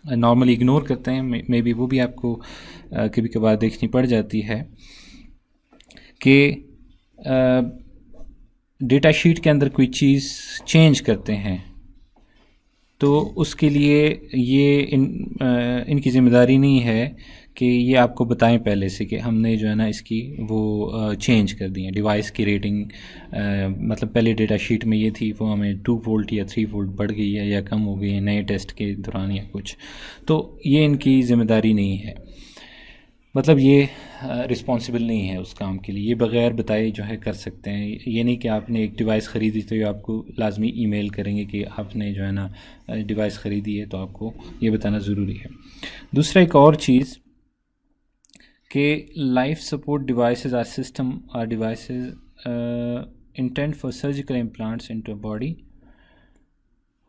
नॉर्मली इग्नोर करते हैं, मे बी वो भी आपको कभी कभार देखनी पड़ जाती है कि डेटा शीट के अंदर कोई चीज़ चेंज करते हैं तो उसके लिए ये इनकी ज़िम्मेदारी नहीं है कि ये आपको बताएं पहले से कि हमने जो है ना इसकी वो चेंज कर दी है डिवाइस की रेटिंग, मतलब पहले डेटा शीट में ये थी, वो हमें 2 वोल्ट या 3 वोल्ट बढ़ गई है या कम हो गई है नए टेस्ट के दौरान या कुछ, तो ये इनकी ज़िम्मेदारी नहीं है, मतलब ये रिस्पॉन्सिबल नहीं है उस काम के लिए, ये बग़ैर बताए जो है कर सकते हैं। ये नहीं कि आपने एक डिवाइस ख़रीदी तो ये आपको लाजमी ईमेल करेंगे कि आपने जो है ना डिवाइस ख़रीदी है, तो आपको ये बताना ज़रूरी है। दूसरा एक और चीज़ कि life support devices or system or devices intent for surgical implants into body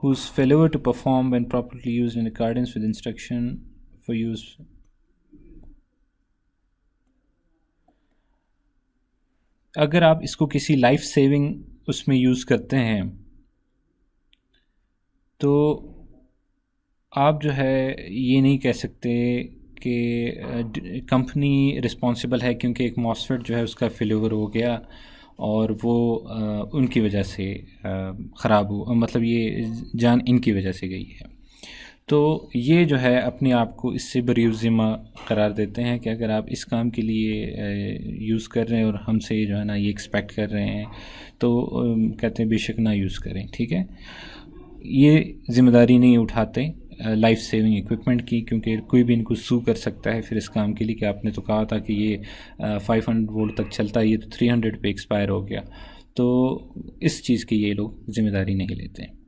whose failure to perform when properly used in accordance with instruction for use अगर आप इसको किसी लाइफ सेविंग उसमें यूज़ करते हैं तो आप जो है ये नहीं कह सकते कि कंपनी रिस्पॉन्सिबल है क्योंकि एक मॉसफेट जो है उसका फेल्योर हो गया और वो उनकी वजह से ख़राब हो, मतलब ये जान इनकी वजह से गई है। तो ये जो है अपने आप को इससे बरीउ ज़िम्मा करार देते हैं कि अगर आप इस काम के लिए यूज़ कर रहे हैं और हमसे जो है ना ये एक्सपेक्ट कर रहे हैं तो कहते हैं बेशक ना यूज़ करें, ठीक है। ये ज़िम्मेदारी नहीं उठाते लाइफ सेविंग इक्विपमेंट की, क्योंकि कोई भी इनको सू कर सकता है फिर इस काम के लिए कि आपने तो कहा था कि ये 500 वोल्ट तक चलता है, ये तो 300 पे एक्सपायर हो गया, तो इस चीज़ की ये लोग ज़िम्मेदारी नहीं लेते हैं।